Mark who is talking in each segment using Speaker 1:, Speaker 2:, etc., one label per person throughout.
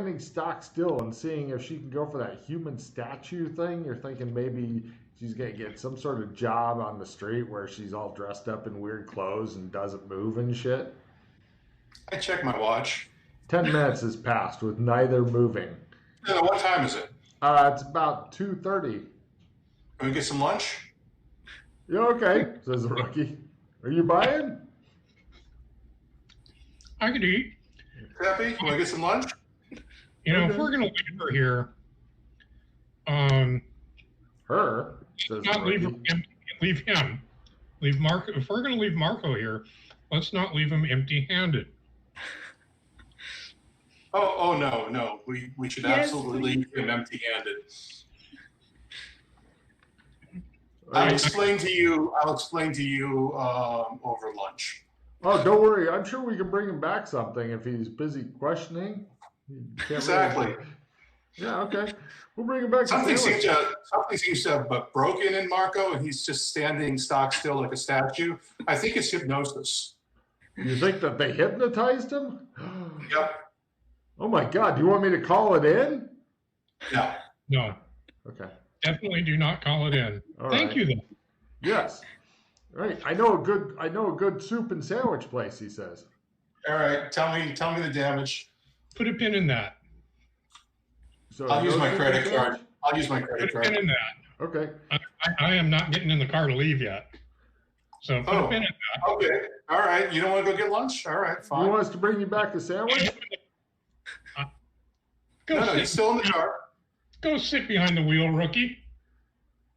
Speaker 1: standing stock still and seeing if she can go for that human statue thing. You're thinking maybe she's going to get some sort of job on the street where she's all dressed up in weird clothes and doesn't move and shit.
Speaker 2: I check my watch.
Speaker 1: 10 minutes has passed with neither moving.
Speaker 2: What time is it?
Speaker 1: It's about 2:30.
Speaker 2: Can we get some lunch?
Speaker 1: Yeah, okay, says the rookie. Are you buying?
Speaker 3: I could eat.
Speaker 2: Happy? Can we get some lunch?
Speaker 3: You know, if we're going to leave her here,
Speaker 1: Her? Says
Speaker 3: not
Speaker 1: the
Speaker 3: leave
Speaker 1: rookie.
Speaker 3: him empty. Leave him. Leave Marco. If we're going to leave Marco here, let's not leave him empty-handed.
Speaker 2: Oh no. We should absolutely leave him empty-handed. I'll explain to you over lunch.
Speaker 1: Oh, don't worry. I'm sure we can bring him back something if he's busy questioning.
Speaker 2: Exactly.
Speaker 1: Yeah, okay. We'll bring him back.
Speaker 2: Something seems to have broken in Marco, and he's just standing stock still like a statue. I think it's hypnosis.
Speaker 1: You think that they hypnotized him?
Speaker 2: Yep.
Speaker 1: Oh my God! Do you want me to call it in?
Speaker 2: No.
Speaker 3: No.
Speaker 1: Okay.
Speaker 3: Definitely do not call it in.
Speaker 1: All
Speaker 3: Thank
Speaker 1: right.
Speaker 3: you, though.
Speaker 1: Yes. Right. I know a good soup and sandwich place. He says.
Speaker 2: All right. Tell me the damage.
Speaker 3: Put a pin in that.
Speaker 1: So
Speaker 2: I'll use
Speaker 1: no
Speaker 2: my
Speaker 1: soup
Speaker 2: credit
Speaker 1: and
Speaker 2: card.
Speaker 1: sandwich?
Speaker 2: I'll use my
Speaker 3: Put
Speaker 2: credit
Speaker 3: a pin
Speaker 2: card.
Speaker 3: in that.
Speaker 1: Okay.
Speaker 3: I am not getting in the car to leave yet. So put a pin in that.
Speaker 2: Okay. All right. You don't want to go get lunch? All right.
Speaker 1: You
Speaker 2: Fine.
Speaker 1: want us to bring you back a sandwich?
Speaker 3: Go
Speaker 2: No,
Speaker 3: sit,
Speaker 2: he's still in the car.
Speaker 3: go sit behind the wheel, rookie.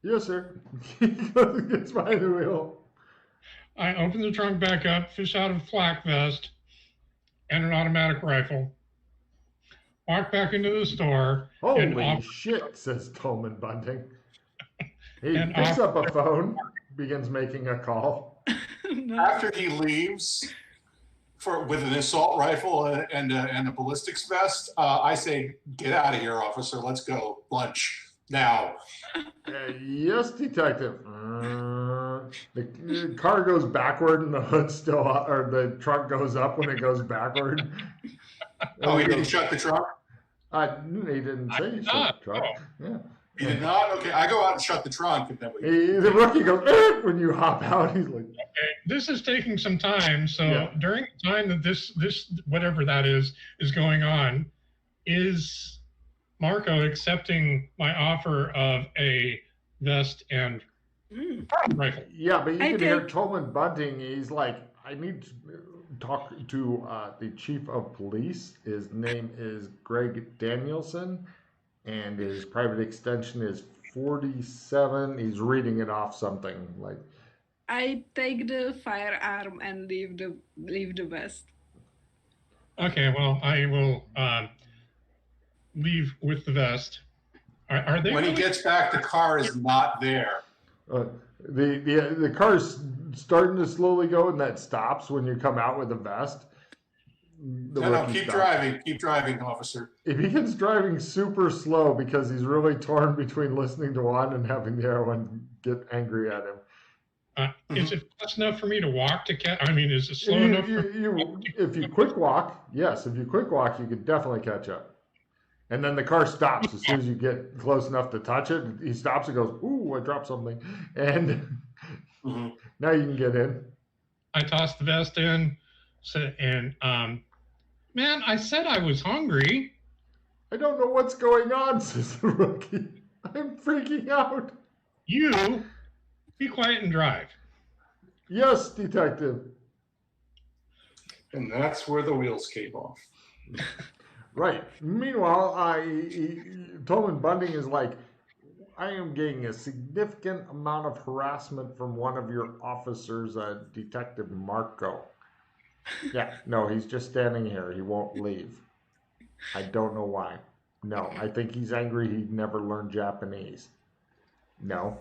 Speaker 1: Yes, sir. He gets behind the wheel.
Speaker 3: I open the trunk back up, fish out a flak vest and an automatic rifle. Walk back into the store. and
Speaker 1: Holy
Speaker 3: offer,
Speaker 1: shit, says Tolman Bunting. He
Speaker 3: And
Speaker 1: picks up a
Speaker 3: offer-
Speaker 1: phone, begins making a call.
Speaker 4: No.
Speaker 2: After he leaves with an assault rifle and a ballistics vest, I say, "Get out of here, officer. Let's go. Lunch now."
Speaker 1: Yes, detective. The car goes backward and the hood still, or the trunk goes up when it goes backward.
Speaker 2: Oh, he didn't shut the trunk?
Speaker 1: He didn't say he shut the trunk. Yeah.
Speaker 2: He did not? Okay, I go out and shut the trunk. And then
Speaker 1: The rookie goes, when you hop out, he's like,
Speaker 3: Okay, this is taking some time. So
Speaker 1: Yeah.
Speaker 3: during the time that this whatever that is going on, is Marco accepting my offer of a vest and rifle?
Speaker 1: yeah, but you
Speaker 4: I
Speaker 1: can hear
Speaker 4: think-
Speaker 1: Tolman Bunting. He's like, I need to talk to the chief of police. His name is Greg Danielson, and his private extension is 47. He's reading it off something like,
Speaker 4: I take the firearm and leave the vest.
Speaker 3: Okay, well, I will leave with the vest. Are they?
Speaker 2: when he
Speaker 3: really-
Speaker 2: gets back, the car is not there.
Speaker 1: the car's starting to slowly go, and that stops when you come out with a vest. The
Speaker 2: No,
Speaker 1: rookie
Speaker 2: keep
Speaker 1: stops.
Speaker 2: driving. Keep driving, officer.
Speaker 1: If he gets driving super slow because he's really torn between listening to one and having the other one get angry at him.
Speaker 3: Is it fast enough for me to walk to catch? I mean, is it slow enough?
Speaker 1: If you quick walk, yes. If you quick walk, you could definitely catch up. And then the car stops as soon as you get close enough to touch it. He stops and goes, "Ooh, I dropped something," and
Speaker 2: Mhm.
Speaker 1: now you can get in.
Speaker 3: I tossed the vest in, and man, I said I was hungry.
Speaker 1: I don't know what's going on, says the rookie. I'm freaking out.
Speaker 3: You be quiet and drive.
Speaker 1: Yes, detective.
Speaker 2: And that's where the wheels came off.
Speaker 1: Right. Meanwhile, Tolman Bunting is like, I am getting a significant amount of harassment from one of your officers, Detective Marco. Yeah, no, he's just standing here. He won't leave. I don't know why. No, I think he's angry he never learned Japanese. No.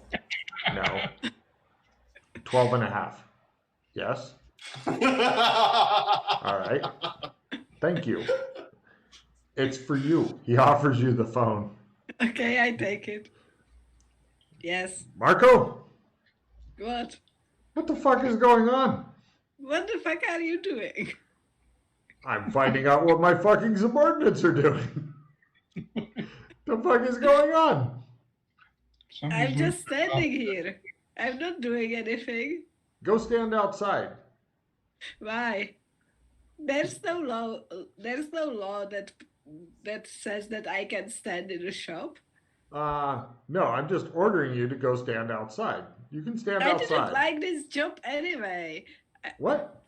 Speaker 1: 12 and a half. Yes. All right. Thank you. It's for you. He offers you the phone.
Speaker 4: Okay, I take it. Yes.
Speaker 1: Marco,
Speaker 4: What?
Speaker 1: what the fuck is going on?
Speaker 4: What the fuck are you doing?
Speaker 1: I'm finding out what my fucking subordinates are doing. The fuck is going on?
Speaker 3: Somebody's
Speaker 4: I'm just
Speaker 3: moving around.
Speaker 4: standing here. I'm not doing anything.
Speaker 1: Go stand outside.
Speaker 4: Why? There's no law. There's no law that says that I can stand in a shop.
Speaker 1: No, I'm just ordering you to go stand outside. You can stand
Speaker 4: I
Speaker 1: outside.
Speaker 4: didn't like this job anyway.
Speaker 1: What?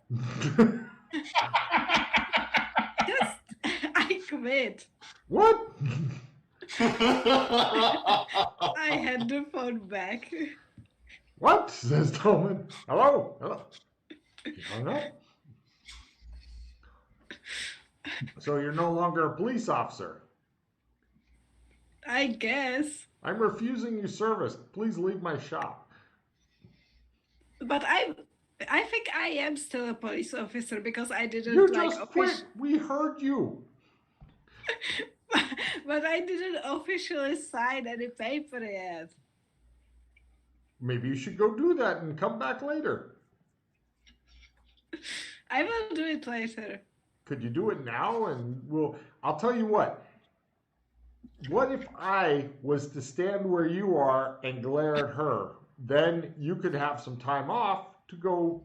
Speaker 4: Just I quit.
Speaker 1: What?
Speaker 4: I had the phone back.
Speaker 1: What? Says Tolman. Hello? Hello? He hung up. So you're no longer a police officer.
Speaker 4: I guess.
Speaker 1: I'm refusing you service. Please leave my shop.
Speaker 4: But I think I am still a police officer because I didn't
Speaker 1: You
Speaker 4: like
Speaker 1: just quit. We heard you.
Speaker 4: but I didn't officially sign any paper yet.
Speaker 1: Maybe you should go do that and come back later.
Speaker 4: I will do it later.
Speaker 1: Could you do it now? And I'll tell you what. What if I was to stand where you are and glare at her? Then you could have some time off to go,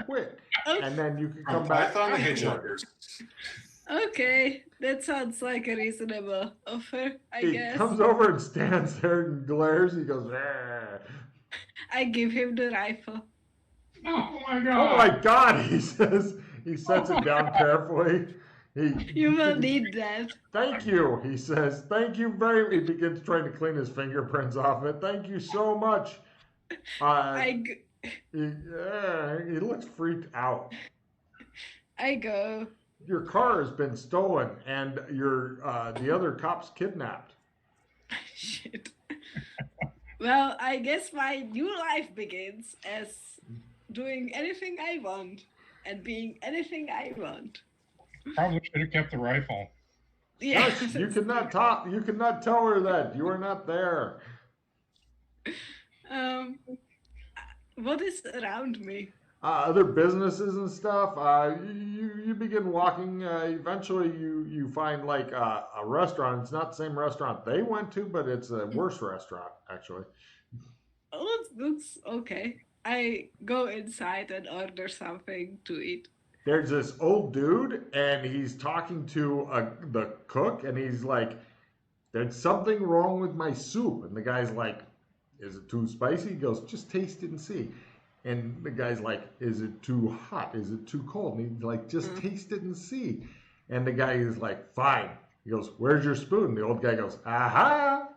Speaker 1: quit. And then you could come back.
Speaker 2: Python the
Speaker 1: afterwards.
Speaker 2: Hitchhikers.
Speaker 4: Okay, that sounds like a reasonable offer, I
Speaker 1: He
Speaker 4: guess.
Speaker 1: comes over and stands there and glares. He goes, "Ah."
Speaker 4: I give him the rifle.
Speaker 3: Oh my
Speaker 1: Oh
Speaker 3: god.
Speaker 1: my God, he says. He sets it down carefully.
Speaker 4: You will need that.
Speaker 1: Thank you, he says. Thank you very much. He begins trying to clean his fingerprints off it. Thank you so much. He looks freaked out.
Speaker 4: I go.
Speaker 1: Your car has been stolen and the other cop's kidnapped.
Speaker 4: Shit. Well, I guess my new life begins as doing anything I want and being anything I want.
Speaker 3: Probably should have kept the rifle.
Speaker 4: Yeah.
Speaker 1: Gosh, you cannot talk. You cannot tell her that. You are not there.
Speaker 4: What is around me?
Speaker 1: Other businesses and stuff. You begin walking. Eventually, you find like a restaurant. It's not the same restaurant they went to, but it's a worse restaurant actually.
Speaker 4: Oh, looks okay. I go inside and order something to eat.
Speaker 1: There's this old dude, and he's talking to the cook, and he's like, "There's something wrong with my soup." And the guy's like, "Is it too spicy?" He goes, "Just taste it and see." And the guy's like, "Is it too hot? Is it too cold?" And he's like, "Just taste it and see." And the guy is like, "Fine." He goes, "Where's your spoon?" The old guy goes, "Aha,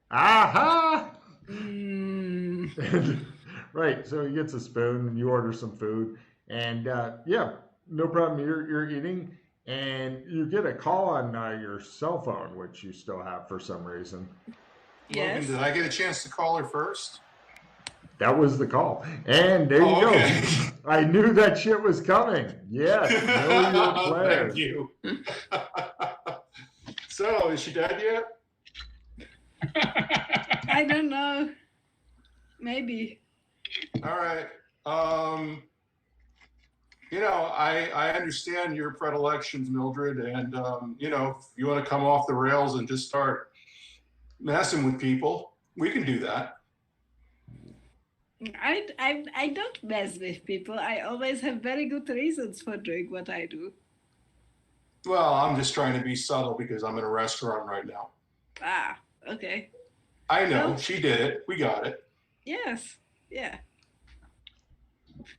Speaker 1: aha." And, right. So he gets a spoon, and you order some food, and yeah, no problem. You're eating, and you get a call on your cell phone, which you still have for some reason.
Speaker 4: Yes.
Speaker 2: Logan, did I get a chance to call her first?
Speaker 1: That was the call. And there you
Speaker 2: okay.
Speaker 1: go. I knew that shit was coming. Yes. Know your players.
Speaker 2: Thank you. So, is she dead yet?
Speaker 4: I don't know. Maybe.
Speaker 2: All right. I understand your predilections, Mildred, and if you want to come off the rails and just start messing with people, we can do that.
Speaker 4: I don't mess with people. I always have very good reasons for doing what I do.
Speaker 2: Well, I'm just trying to be subtle because I'm in a restaurant right now.
Speaker 4: Ah, okay.
Speaker 2: I know.
Speaker 4: Well,
Speaker 2: she did it. We got it.
Speaker 4: Yes. Yeah.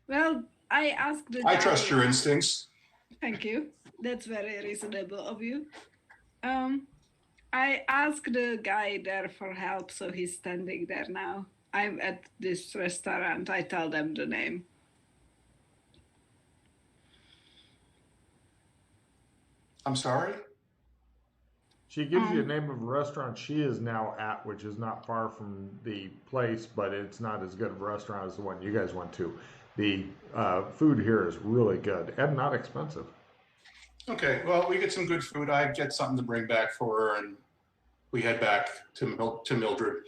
Speaker 4: Well, I asked the
Speaker 2: I
Speaker 4: guy-
Speaker 2: trust your instincts.
Speaker 4: Thank you. That's very reasonable of you. I asked the guy there for help, so he's standing there now. I'm at this restaurant. I tell them the name.
Speaker 2: I'm sorry?
Speaker 1: She gives you a name of a restaurant she is now at, which is not far from the place, but it's not as good of a restaurant as the one you guys went to. The food here is really good and not expensive.
Speaker 2: Okay, well, we get some good food. I get something to bring back for her, and we head back to Mildred.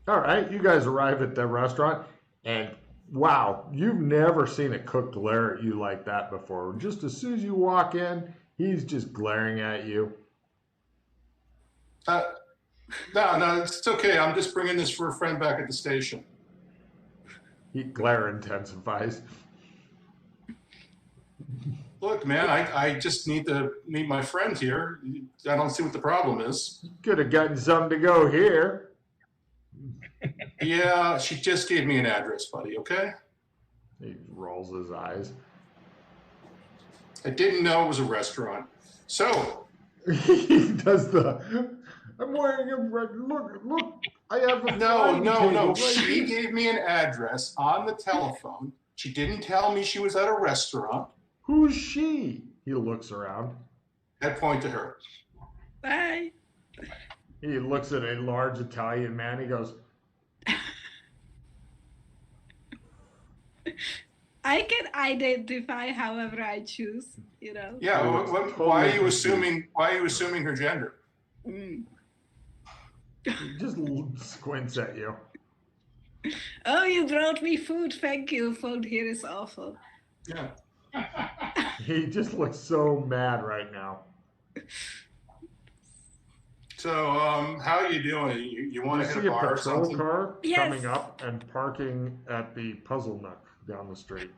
Speaker 1: All right, you guys arrive at the restaurant, and wow, you've never seen a cook glare at you like that before. Just as soon as you walk in, he's just glaring at you.
Speaker 2: Uh, no, it's okay. I'm just bringing this for a friend back at the station.
Speaker 1: Glare intensifies.
Speaker 2: Look, man, I just need to meet my friend here. I don't see what the problem is.
Speaker 1: Could have gotten something to go here.
Speaker 2: Yeah, she just gave me an address, buddy, okay?
Speaker 1: He rolls his eyes.
Speaker 2: I didn't know it was a restaurant. So,
Speaker 1: He does I'm wearing a red, look, I have a
Speaker 2: no.
Speaker 1: right
Speaker 2: She
Speaker 1: here.
Speaker 2: gave me an address on the telephone. She didn't tell me she was at a restaurant.
Speaker 1: Who's she? He looks around.
Speaker 2: I point to her.
Speaker 4: Bye.
Speaker 1: He looks at a large Italian man. He goes,
Speaker 4: I can identify however I choose,
Speaker 2: Yeah, why are you assuming her gender?
Speaker 4: Mm.
Speaker 1: he just squints at you.
Speaker 4: Oh, you brought me food. Thank you. Food here is awful.
Speaker 2: Yeah.
Speaker 1: He just looks so mad right now.
Speaker 2: So, how are you doing? You want to
Speaker 1: You
Speaker 2: hit
Speaker 1: see
Speaker 2: a
Speaker 1: a
Speaker 2: bar or
Speaker 1: patrol
Speaker 2: something?
Speaker 1: car
Speaker 4: Yes.
Speaker 1: coming up and parking at the Puzzle Nook down the street.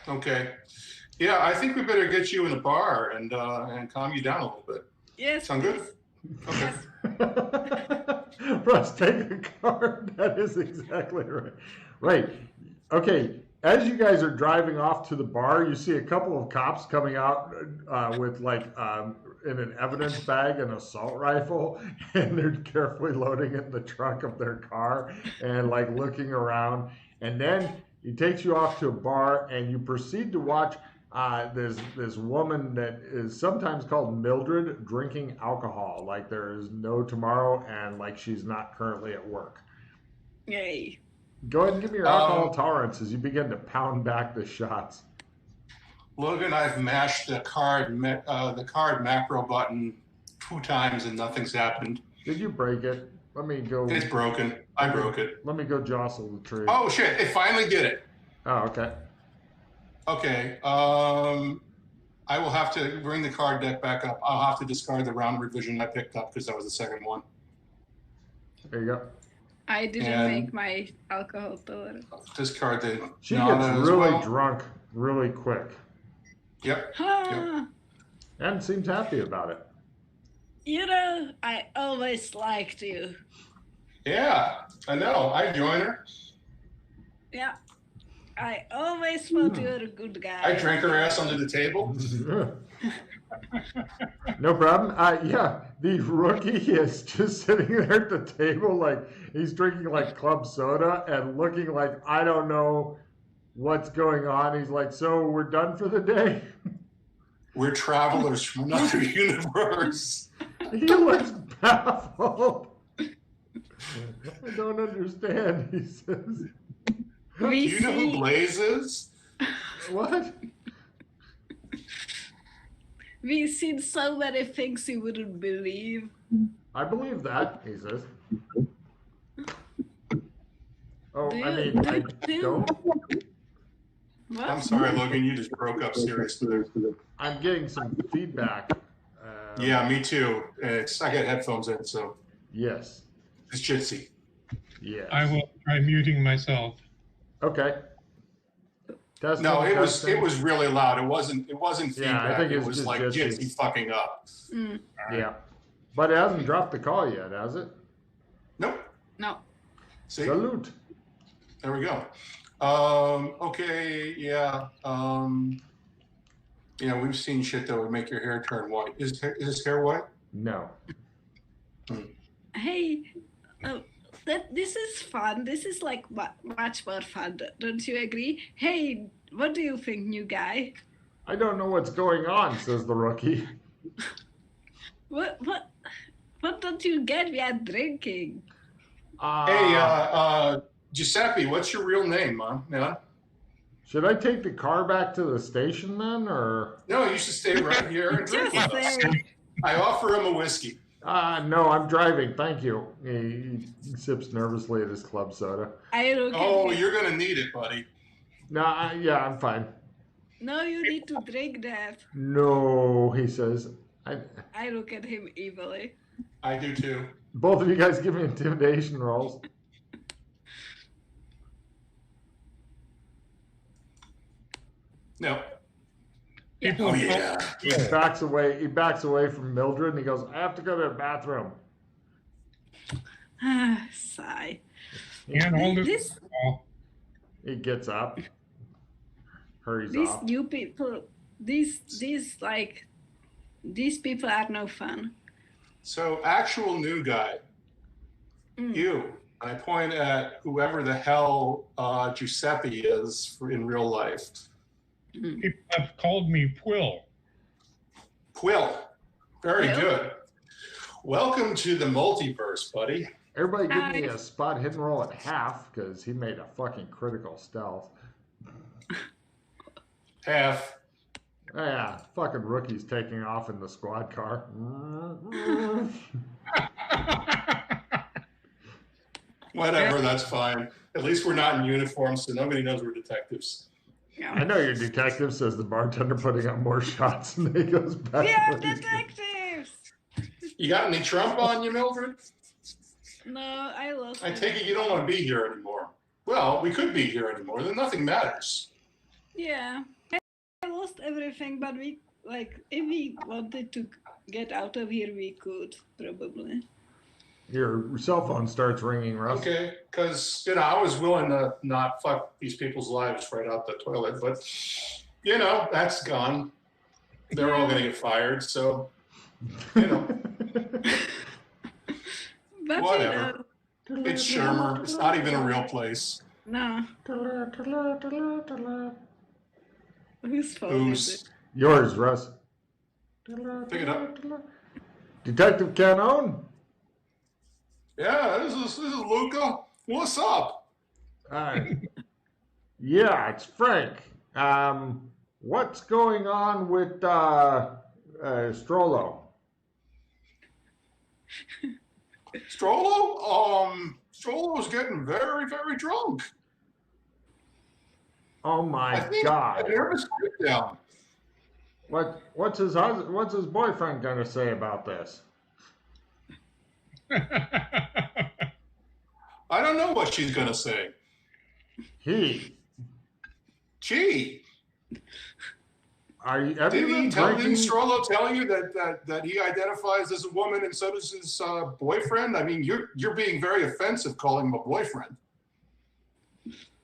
Speaker 2: Okay. Yeah, I think we better get you in a bar and calm you down a little bit.
Speaker 4: Yes.
Speaker 2: Sound good? Okay.
Speaker 1: Russ, take the card. That is exactly right. Right. Okay. As you guys are driving off to the bar, you see a couple of cops coming out with in an evidence bag an assault rifle, and they're carefully loading it in the trunk of their car and like looking around. And then he takes you off to a bar, and you proceed to watch this woman that is sometimes called Mildred drinking alcohol like there is no tomorrow, and like she's not currently at work.
Speaker 4: Yay.
Speaker 1: Go ahead and give me your alcohol tolerance as you begin to pound back the shots.
Speaker 2: Logan, I've mashed the card macro button 2 times and nothing's happened.
Speaker 1: Did you break it? Let me go.
Speaker 2: It's broken. I broke it.
Speaker 1: Let me go jostle the tree.
Speaker 2: Oh shit! I finally did it.
Speaker 1: Oh, okay.
Speaker 2: Okay. I will have to bring the card deck back up. I'll have to discard the round revision I picked up because that was the second one.
Speaker 1: There you go.
Speaker 4: I didn't
Speaker 2: And-
Speaker 4: make my alcohol tolerance.
Speaker 2: Discard the
Speaker 1: She
Speaker 2: Nana
Speaker 1: gets
Speaker 2: as
Speaker 1: really
Speaker 2: well.
Speaker 1: drunk really quick
Speaker 2: Yep.
Speaker 4: Ah,
Speaker 1: and seems happy about it.
Speaker 4: I always liked you.
Speaker 2: Yeah, I know. I join her.
Speaker 4: Yeah. I always thought you were a good guy.
Speaker 2: I drank her ass under the table.
Speaker 1: No problem. Yeah, the rookie is just sitting there at the table like he's drinking like club soda and looking like I don't know what's going on. He's like, so we're done for the day?
Speaker 2: We're travelers from another universe.
Speaker 1: He looks baffled. I don't understand, he says.
Speaker 2: Do
Speaker 4: We
Speaker 2: you know who
Speaker 4: see,
Speaker 2: Blaze is?
Speaker 1: What?
Speaker 4: we've seen so many things you wouldn't believe.
Speaker 1: I believe that, he says. Oh,
Speaker 4: Do
Speaker 1: I
Speaker 4: you-
Speaker 1: mean,
Speaker 4: do-
Speaker 1: I
Speaker 4: do-
Speaker 1: don't.
Speaker 4: What?
Speaker 2: I'm sorry, Logan. You just broke up seriously.
Speaker 1: I'm getting some feedback.
Speaker 2: Yeah, me too. I got headphones in, so
Speaker 1: Yes.
Speaker 2: it's jitsi.
Speaker 1: Yes.
Speaker 3: I will try muting myself.
Speaker 1: Okay. Testing,
Speaker 2: No, it was
Speaker 1: testing.
Speaker 2: really loud. It wasn't feedback.
Speaker 1: Yeah, I think
Speaker 2: it
Speaker 1: it's
Speaker 2: was
Speaker 1: just
Speaker 2: like
Speaker 1: jitsi.
Speaker 2: jitsi fucking up.
Speaker 4: Mm,
Speaker 1: Yeah. But it hasn't dropped the call yet, has it?
Speaker 2: Nope.
Speaker 4: no.
Speaker 2: See,
Speaker 1: Salute.
Speaker 2: there we go. Okay, yeah. Yeah, we've seen shit that would make your hair turn white. Is his hair white?
Speaker 1: No.
Speaker 4: Hey, this is fun. This is like much more fun. Don't you agree? Hey, what do you think, new guy?
Speaker 1: I don't know what's going on, says the rookie.
Speaker 4: What don't you get? We are drinking.
Speaker 2: Hey, Giuseppe, what's your real name, man?
Speaker 1: Should I take the car back to the station then, or?
Speaker 2: No, you should stay right here and drink
Speaker 4: Just
Speaker 2: with us.
Speaker 4: say,
Speaker 2: I offer him a whiskey.
Speaker 1: No, I'm driving. Thank you. He sips nervously at his club soda.
Speaker 4: I look
Speaker 2: Oh,
Speaker 4: at him.
Speaker 2: you're gonna need it, buddy.
Speaker 1: No, yeah, I'm fine.
Speaker 4: No, you need to drink that.
Speaker 1: No, he says.
Speaker 4: I look at him evilly.
Speaker 2: I do too.
Speaker 1: Both of you guys give me intimidation rolls.
Speaker 2: No.
Speaker 3: People
Speaker 2: Oh,
Speaker 3: in
Speaker 2: yeah.
Speaker 1: He backs away. He backs away from Mildred, and he goes, "I have to go to the bathroom."
Speaker 4: Sigh.
Speaker 3: and all
Speaker 4: This
Speaker 1: He gets up, hurries
Speaker 4: these
Speaker 1: off.
Speaker 4: new people, these people are no fun.
Speaker 2: So, actual new guy, you. I point at whoever the hell Giuseppe is in real life.
Speaker 3: people have called me Quill.
Speaker 2: Quill. Very
Speaker 4: Quill?
Speaker 2: good. Welcome to the multiverse, buddy.
Speaker 1: Everybody give me a spot hidden roll at half, because he made a fucking critical stealth.
Speaker 2: Half.
Speaker 1: Yeah, fucking rookies taking off in the squad car.
Speaker 2: Whatever, that's fine. At least we're not in uniform, so nobody knows we're detectives.
Speaker 1: I know you're detective, says the bartender, putting out more shots, and then he goes back.
Speaker 4: We are
Speaker 1: to
Speaker 4: detectives!
Speaker 2: You got any Trump on you, Mildred?
Speaker 4: No, I lost
Speaker 2: I
Speaker 4: it.
Speaker 2: take it you don't want to be here anymore. Well, we could be here anymore. Then nothing matters.
Speaker 4: Yeah. I lost everything, but we, like, if we wanted to get out of here, we could, probably.
Speaker 1: Your cell phone starts ringing, Russ.
Speaker 2: Okay, because, I was willing to not fuck these people's lives right out the toilet, but, that's gone. They're all going to get fired, so,
Speaker 4: But
Speaker 2: whatever. It's Shermer. It's not even a real place.
Speaker 4: No. Whose phone is it?
Speaker 1: Yours, Russ.
Speaker 2: Pick it up.
Speaker 1: Detective Canon?
Speaker 2: Yeah, this is Luca. What's up?
Speaker 1: Yeah, it's Frank. What's going on with Strollo?
Speaker 2: Strollo's getting very, very drunk.
Speaker 1: Oh
Speaker 2: I
Speaker 1: my
Speaker 2: think
Speaker 1: God!
Speaker 2: a nervous breakdown.
Speaker 1: What's his boyfriend gonna say about this?
Speaker 2: I don't know what she's gonna say.
Speaker 1: He.
Speaker 2: Gee,
Speaker 1: Have you
Speaker 2: didn't
Speaker 1: been drinking?
Speaker 2: Strollo tell you that he identifies as a woman and so does his boyfriend? I mean, you're being very offensive calling him a boyfriend.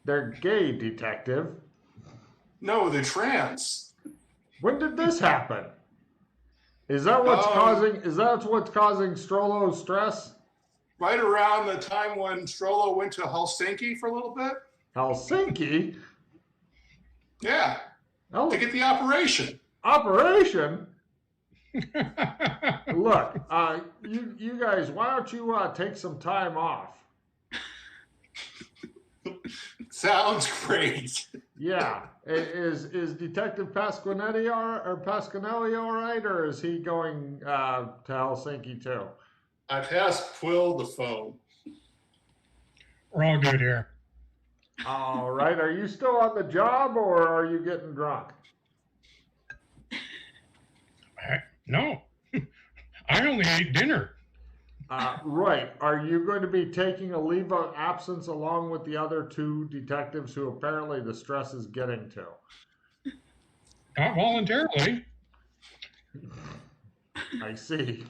Speaker 1: They're gay, detective.
Speaker 2: No, they're trans.
Speaker 1: When did this happen? Is that what's causing Strollo's stress?
Speaker 2: Right around the time when Strollo went to Helsinki for a little bit.
Speaker 1: Helsinki?
Speaker 2: Yeah,
Speaker 1: Oh,
Speaker 2: to get the operation.
Speaker 1: operation? Look, you guys, why don't you take some time off?
Speaker 2: Sounds great.
Speaker 1: Yeah, is Detective Pasquinelli all right, or is he going to Helsinki too?
Speaker 2: I passed Quill the phone.
Speaker 3: We're all good here.
Speaker 1: All right, are you still on the job, or are you getting drunk?
Speaker 3: No, I only ate dinner.
Speaker 1: Right. Are you going to be taking a leave of absence along with the other two detectives who apparently the stress is getting to?
Speaker 3: Not voluntarily.
Speaker 1: I see.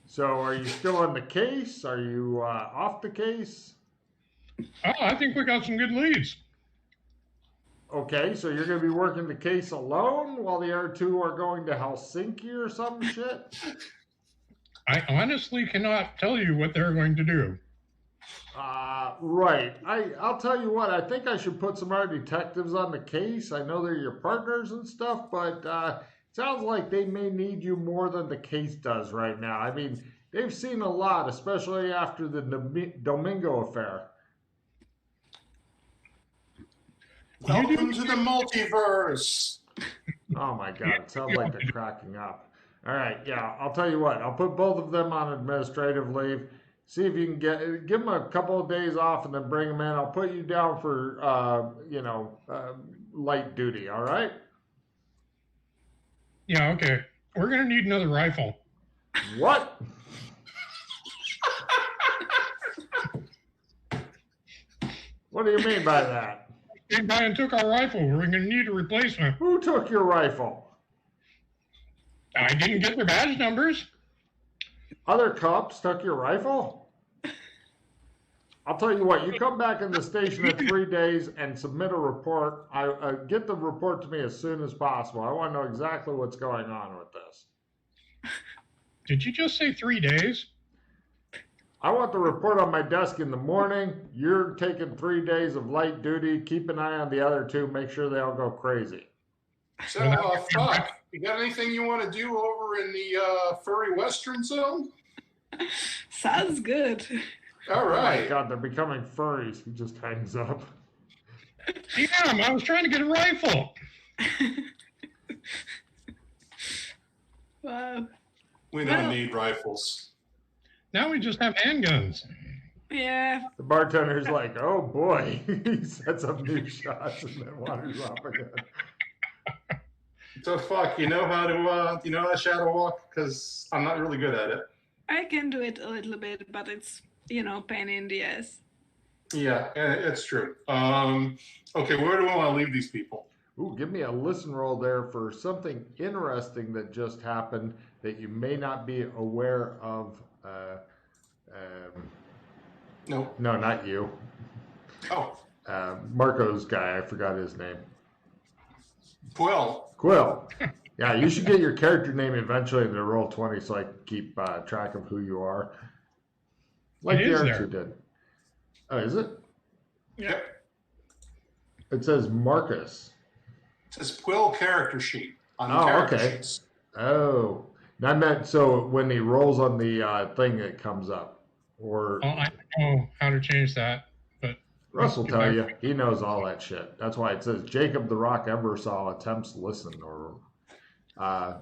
Speaker 1: So are you still on the case? Are you off the case?
Speaker 3: Oh, I think we got some good leads.
Speaker 1: Okay, so you're going to be working the case alone while the other two are going to Helsinki or some shit?
Speaker 3: I honestly cannot tell you what they're going to do.
Speaker 1: Right. I'll tell you what, I think I should put some other detectives on the case. I know they're your partners and stuff, but it sounds like they may need you more than the case does right now. I mean, they've seen a lot, especially after the Domingo affair.
Speaker 2: Welcome to the multiverse.
Speaker 1: Oh my God, it sounds like they're cracking up. All right, yeah, I'll tell you what, I'll put both of them on administrative leave. See if you can give them a couple of days off and then bring them in. I'll put you down for, light duty, all right?
Speaker 3: Yeah, okay. We're going to need another rifle.
Speaker 1: What? What do you mean by that?
Speaker 3: Came by and took our rifle. We're going to need a replacement.
Speaker 1: Who took your rifle?
Speaker 3: I didn't get their badge numbers.
Speaker 1: Other cops took your rifle? I'll tell you what, you come back in the station in 3 days and submit a report. Get the report to me as soon as possible. I want to know exactly what's going on with this.
Speaker 3: Did you just say 3 days?
Speaker 1: I want the report on my desk in the morning. You're taking 3 days of light duty. Keep an eye on the other two. Make sure they all go crazy.
Speaker 2: So, fuck, you got anything you want to do over in the furry western zone?
Speaker 4: Sounds good.
Speaker 2: All
Speaker 1: Oh
Speaker 2: right.
Speaker 1: my God, they're becoming furries. He just hangs up.
Speaker 3: Damn, I was trying to get a rifle.
Speaker 4: Wow.
Speaker 2: We don't need rifles.
Speaker 3: Now we just have handguns.
Speaker 4: Yeah.
Speaker 1: The bartender's like, oh boy. He sets up new shots and then wanders off again.
Speaker 2: So fuck, you know how to shadow walk? Because I'm not really good at it.
Speaker 4: I can do it a little bit, but it's, pain in the ass.
Speaker 2: Yeah, it's true. Okay, where do I want to leave these people?
Speaker 1: Ooh, give me a listen roll there for something interesting that just happened that you may not be aware of.
Speaker 2: No.
Speaker 1: No, not you.
Speaker 2: Oh,
Speaker 1: Marco's guy, I forgot his name.
Speaker 2: Quill.
Speaker 1: Yeah, you should get your character name eventually in the roll 20 so I can keep track of who you are. Like
Speaker 3: It
Speaker 1: the
Speaker 3: is
Speaker 1: other
Speaker 3: there.
Speaker 1: two did. Oh, is it?
Speaker 2: Yep.
Speaker 1: It says Marcus.
Speaker 2: It says Quill character sheet on the
Speaker 1: Oh,
Speaker 2: character
Speaker 1: okay.
Speaker 2: sheets.
Speaker 1: Oh, I meant so when he rolls on the thing, it comes up. Or
Speaker 3: Oh, I don't know how to change that, but
Speaker 1: Russ will tell you. He knows all that shit. That's why it says Jacob the Rock Eversol attempts to listen, or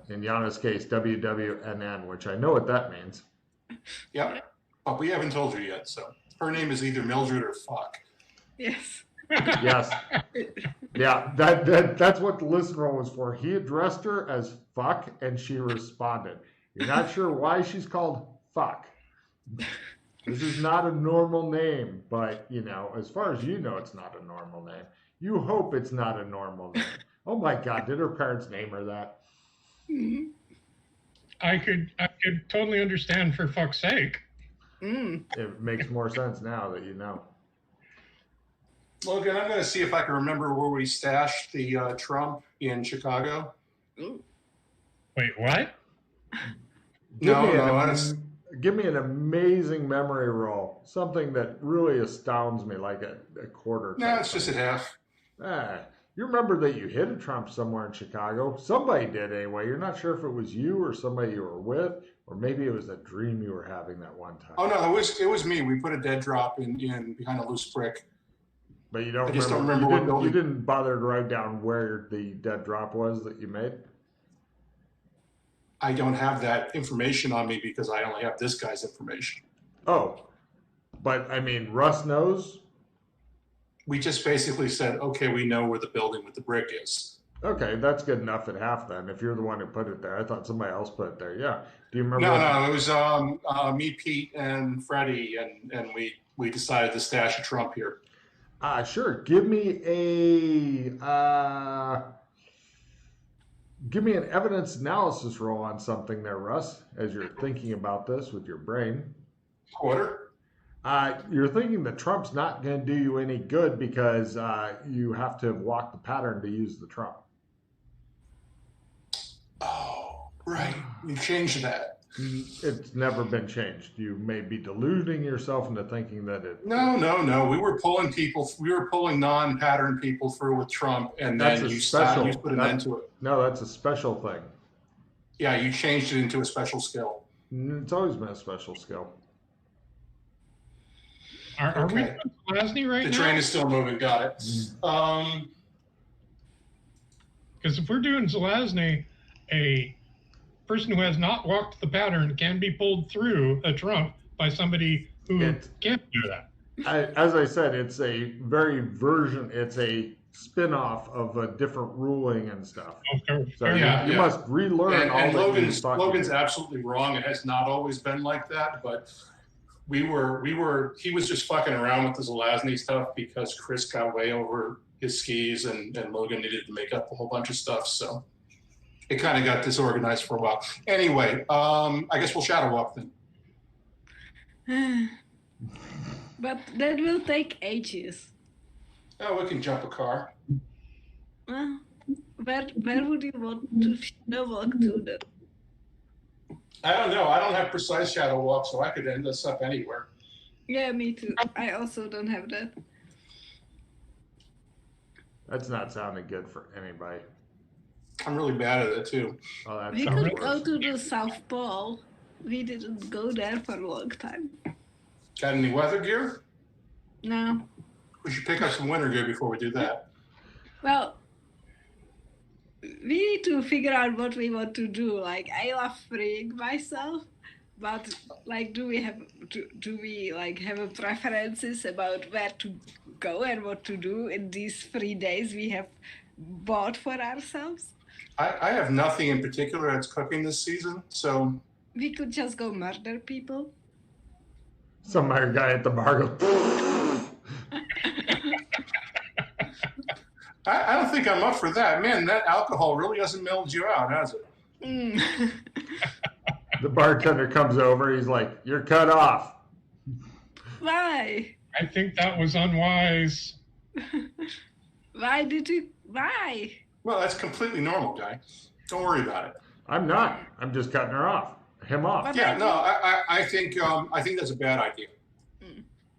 Speaker 1: in Yana's case, WWNN, which I know what that means.
Speaker 2: Yep. But we haven't told you yet, so her name is either Mildred or Fuck.
Speaker 4: Yes.
Speaker 1: Yes. Yeah, that's what the listen roll was for. He addressed her as fuck, and she responded. You're not sure why she's called fuck. This is not a normal name, but, as far as you know, it's not a normal name. You hope it's not a normal name. Oh my God, did her parents name her that?
Speaker 4: Mhm.
Speaker 3: I could totally understand for fuck's sake.
Speaker 1: It makes more sense now that you know.
Speaker 2: Logan, I'm going to see if I can remember where we stashed the Trump in Chicago.
Speaker 4: Ooh.
Speaker 3: Wait, what?
Speaker 1: Give me an amazing memory roll. Something that really astounds me, like a quarter.
Speaker 2: No, it's just at half.
Speaker 1: You remember that you hit a Trump somewhere in Chicago? Somebody did anyway. You're not sure if it was you or somebody you were with, or maybe it was a dream you were having that one time.
Speaker 2: Oh no, it was me. We put a dead drop in behind a loose brick.
Speaker 1: But you don't.
Speaker 2: I just
Speaker 1: remember,
Speaker 2: don't remember what
Speaker 1: you
Speaker 2: building.
Speaker 1: didn't bother to write down where the dead drop was that you made.
Speaker 2: I don't have that information on me because I only have this guy's information.
Speaker 1: Oh, but I mean, Russ knows.
Speaker 2: We just basically said, okay, we know where the building with the brick is.
Speaker 1: Okay, that's good enough at half then. If you're the one who put it there, I thought somebody else put it there. Yeah. Do you remember?
Speaker 2: No, it was me, Pete, and Freddie, and we decided to stash a Trump here.
Speaker 1: Sure. Give me an evidence analysis roll on something there, Russ, as you're thinking about this with your brain.
Speaker 2: Quarter?
Speaker 1: You're thinking that Trump's not going to do you any good because you have to walk the pattern to use the Trump.
Speaker 2: Oh, right. You changed that.
Speaker 1: It's never been changed. You may be deluding yourself into thinking that it...
Speaker 2: No. We were pulling non-pattern people through with Trump, and
Speaker 1: That's
Speaker 2: then
Speaker 1: a
Speaker 2: you
Speaker 1: special-
Speaker 2: put an end to it.
Speaker 1: No, that's a special thing.
Speaker 2: Yeah, you changed it into a special skill.
Speaker 1: It's always been a special skill.
Speaker 3: Are we
Speaker 2: Okay.
Speaker 3: in Zelazny right
Speaker 2: The
Speaker 3: now?
Speaker 2: train is still moving. Got it.
Speaker 3: Because if we're doing Zelazny, a person who has not walked the pattern can be pulled through a Trump by somebody who can't do that.
Speaker 1: As I said, it's a it's a spin-off of a different ruling and stuff.
Speaker 3: Okay.
Speaker 1: So
Speaker 3: Yeah.
Speaker 1: you must relearn all
Speaker 2: and
Speaker 1: that you thought you
Speaker 2: Logan's
Speaker 1: did.
Speaker 2: absolutely wrong. It has not always been like that, but he was just fucking around with his Zelazny stuff because Chris got way over his skis and Logan needed to make up a whole bunch of stuff. So it kind of got disorganized for a while. Anyway, I guess we'll shadow walk then.
Speaker 4: But that will take ages.
Speaker 2: Oh, we can jump a car.
Speaker 4: Well, where would you want to shadow walk to then?
Speaker 2: I don't know. I don't have precise shadow walk, so I could end this up anywhere.
Speaker 4: Yeah, me too. I also don't have that.
Speaker 1: That's not sounding good for anybody.
Speaker 2: I'm really bad at it too.
Speaker 1: Oh, that
Speaker 4: We
Speaker 1: sounds
Speaker 4: could
Speaker 1: worse.
Speaker 4: go to the South Pole. We didn't go there for a long time.
Speaker 2: Got any weather gear?
Speaker 4: No.
Speaker 2: We should pick up some winter gear before we do that.
Speaker 4: Well, we need to figure out what we want to do. Like, I love freeing myself, but like, do we have a preferences about where to go and what to do in these 3 days we have bought for ourselves?
Speaker 2: I have nothing in particular that's cooking this season, so
Speaker 4: We could just go murder people.
Speaker 1: Some other guy at the bar goes,
Speaker 2: I don't think I'm up for that. Man, that alcohol really hasn't mellowed you out, has it?
Speaker 4: Mm.
Speaker 1: the bartender comes over. He's like, "You're cut off."
Speaker 4: Why?
Speaker 3: I think that was unwise.
Speaker 4: Why?
Speaker 2: Well, that's completely normal, guy. Don't worry about it.
Speaker 1: I'm not. I'm just cutting her off. Him off.
Speaker 4: But
Speaker 2: Yeah, no, I think that's a bad idea.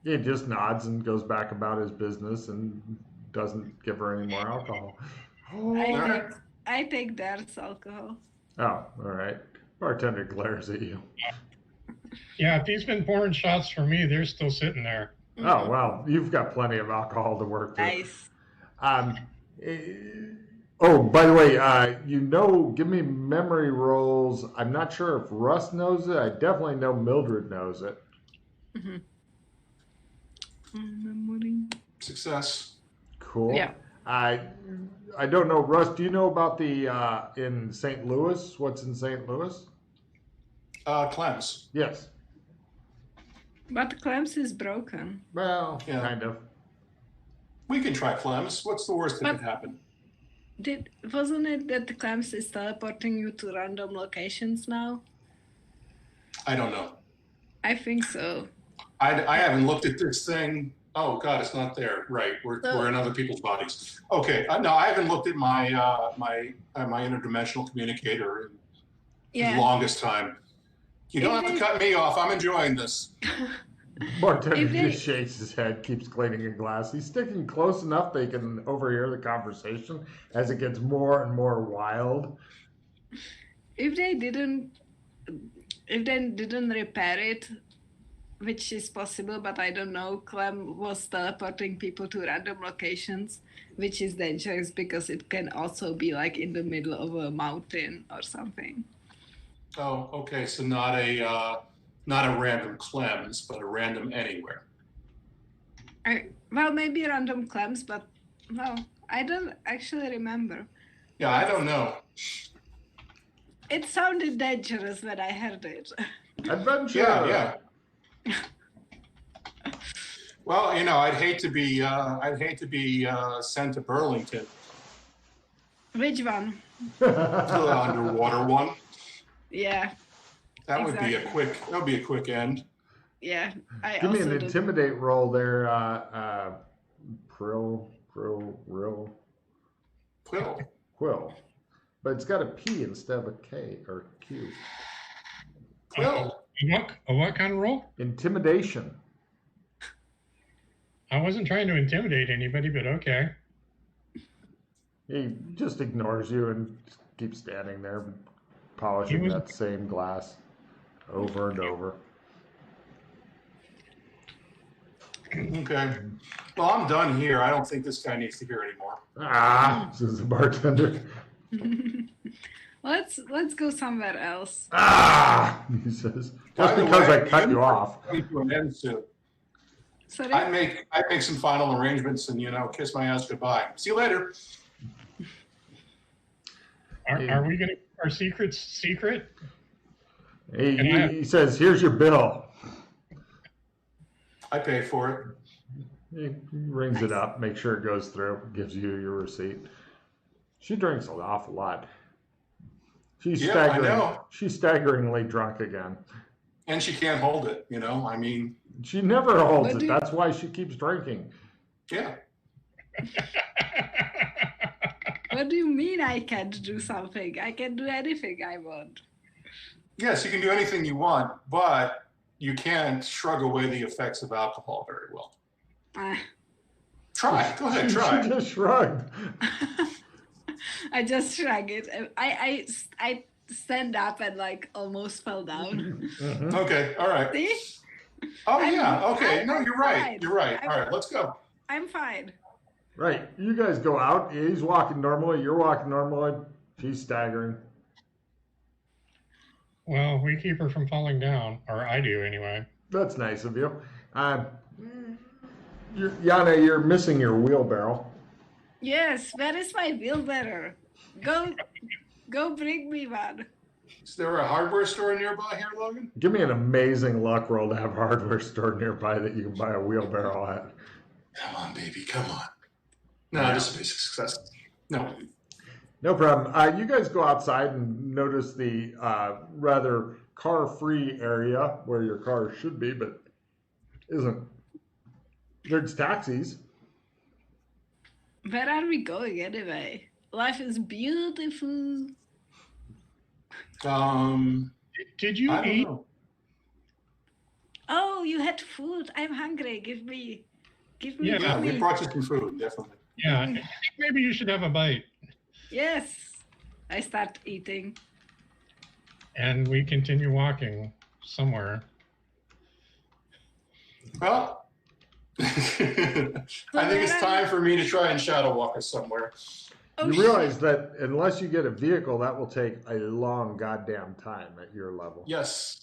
Speaker 1: He just nods and goes back about his business and doesn't give her any more alcohol.
Speaker 4: I think there's alcohol.
Speaker 1: Oh, all right. Bartender glares at you.
Speaker 3: Yeah, if he's been pouring shots for me, they're still sitting there.
Speaker 1: Oh, well, you've got plenty of alcohol to work through.
Speaker 4: Nice.
Speaker 1: Oh, by the way, give me memory rolls. I'm not sure if Russ knows it. I definitely know Mildred knows it.
Speaker 4: Mm-hmm. Memory.
Speaker 2: Success.
Speaker 1: Cool.
Speaker 4: Yeah.
Speaker 1: I don't know. Russ, do you know about the in St. Louis? What's in St. Louis?
Speaker 2: Clems.
Speaker 1: Yes.
Speaker 4: But Clem's is broken.
Speaker 1: Well,
Speaker 2: Yeah.
Speaker 1: kind of.
Speaker 2: We can try Clems. What's the worst that could happen?
Speaker 4: Wasn't it that the Clem's is teleporting you to random locations now?
Speaker 2: I don't know.
Speaker 4: I think so.
Speaker 2: I haven't looked at this thing. Oh God, it's not there. Right, we're in other people's bodies. Okay, no, I haven't looked at my my interdimensional communicator in the longest time. You don't have to cut me off. I'm enjoying this.
Speaker 1: Bartender just shakes his head, keeps cleaning a glass. He's sticking close enough they can overhear the conversation as it gets more and more wild.
Speaker 4: If they didn't repair it, which is possible, but I don't know, Clem was teleporting people to random locations, which is dangerous because it can also be like in the middle of a mountain or something.
Speaker 2: Oh, okay. So not a random Clems, but a random anywhere.
Speaker 4: Well, maybe random Clems, but no, I don't actually remember.
Speaker 2: Yeah, I don't know.
Speaker 4: It sounded dangerous when I heard it.
Speaker 1: Adventure.
Speaker 2: Yeah. Well, I'd hate to be sent to Burlington.
Speaker 4: Which one?
Speaker 2: The underwater one.
Speaker 4: Yeah.
Speaker 2: That would be a quick end.
Speaker 4: Yeah.
Speaker 1: Give me an intimidate roll there, Quill. But it's got a P instead of a K or Q.
Speaker 2: Quill.
Speaker 3: What kind of roll?
Speaker 1: Intimidation.
Speaker 3: I wasn't trying to intimidate anybody, but okay.
Speaker 1: He just ignores you and keeps standing there, polishing that same glass over and over.
Speaker 2: Okay. Well, I'm done here. I don't think this guy needs to hear anymore.
Speaker 1: Says the bartender.
Speaker 4: Let's go somewhere else.
Speaker 1: He says.
Speaker 2: By
Speaker 1: Just
Speaker 2: the
Speaker 1: because
Speaker 2: way,
Speaker 1: I cut you off.
Speaker 2: To an end soon.
Speaker 4: Sorry?
Speaker 2: I make some final arrangements and kiss my ass goodbye. See you later.
Speaker 3: Are we going to keep our secrets secret?
Speaker 1: He says, "Here's your bill."
Speaker 2: I pay for it.
Speaker 1: He rings it up, makes sure it goes through, gives you your receipt. She drinks an awful lot. She's
Speaker 2: I know.
Speaker 1: She's staggeringly drunk again.
Speaker 2: And she can't hold it, I mean.
Speaker 1: She never holds it. That's why she keeps drinking.
Speaker 2: Yeah.
Speaker 4: What do you mean I can't do something? I can do anything I want.
Speaker 2: Yes, you can do anything you want, but you can't shrug away the effects of alcohol very well. Try. Go ahead, try.
Speaker 1: She just shrugged.
Speaker 4: I just shrugged it. I stand up and like almost fell down.
Speaker 1: Mhm.
Speaker 2: Okay, all right.
Speaker 4: See?
Speaker 2: Oh, yeah, okay.
Speaker 4: I'm
Speaker 2: No, you're right.
Speaker 4: fine.
Speaker 2: You're right. All right, let's go.
Speaker 4: I'm fine.
Speaker 1: Right. You guys go out. He's walking normally. You're walking normally. She's staggering.
Speaker 3: Well, we keep her from falling down, or I do anyway.
Speaker 1: That's nice of you. Yana, you're missing your wheelbarrow.
Speaker 4: Yes, where is my wheelbarrow? Go bring me one.
Speaker 2: Is there a hardware store nearby here, Logan?
Speaker 1: Give me an amazing luck roll to have a hardware store nearby that you can buy a wheelbarrow at.
Speaker 2: Come on, baby, come on. No, just a basic success. No.
Speaker 1: No problem. You guys go outside and notice the rather car-free area where your car should be, but isn't. There's taxis.
Speaker 4: Where are we going anyway? Life is beautiful.
Speaker 3: Did you
Speaker 2: I don't
Speaker 3: eat?
Speaker 2: know.
Speaker 4: Oh, you had food. I'm hungry. Give me.
Speaker 3: Yeah,
Speaker 2: Yeah, we
Speaker 4: give me.
Speaker 2: brought you some food, definitely.
Speaker 3: Yeah, I think maybe you should have a bite.
Speaker 4: Yes. I start eating.
Speaker 3: And we continue walking somewhere.
Speaker 2: Well, I think it's time for me to try and shadow walk us somewhere.
Speaker 4: Oh,
Speaker 1: You realize that unless you get a vehicle, that will take a long goddamn time at your level.
Speaker 2: Yes.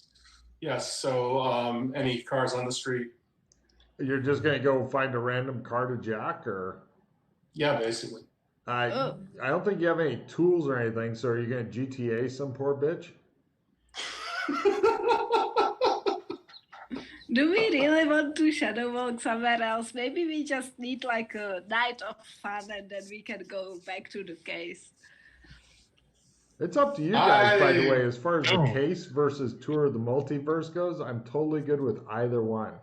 Speaker 2: So, any cars on the street?
Speaker 1: You're just going to go find a random car to jack, or?
Speaker 2: Yeah, basically.
Speaker 1: I don't think you have any tools or anything, so are you going to GTA some poor bitch?
Speaker 4: Do we really want to shadow walk somewhere else? Maybe we just need like a night of fun and then we can go back to the case.
Speaker 1: It's up to you guys, by the
Speaker 2: I-
Speaker 1: way. As far as the
Speaker 3: Oh.
Speaker 1: case versus Tour of the Multiverse goes, I'm totally good with either one.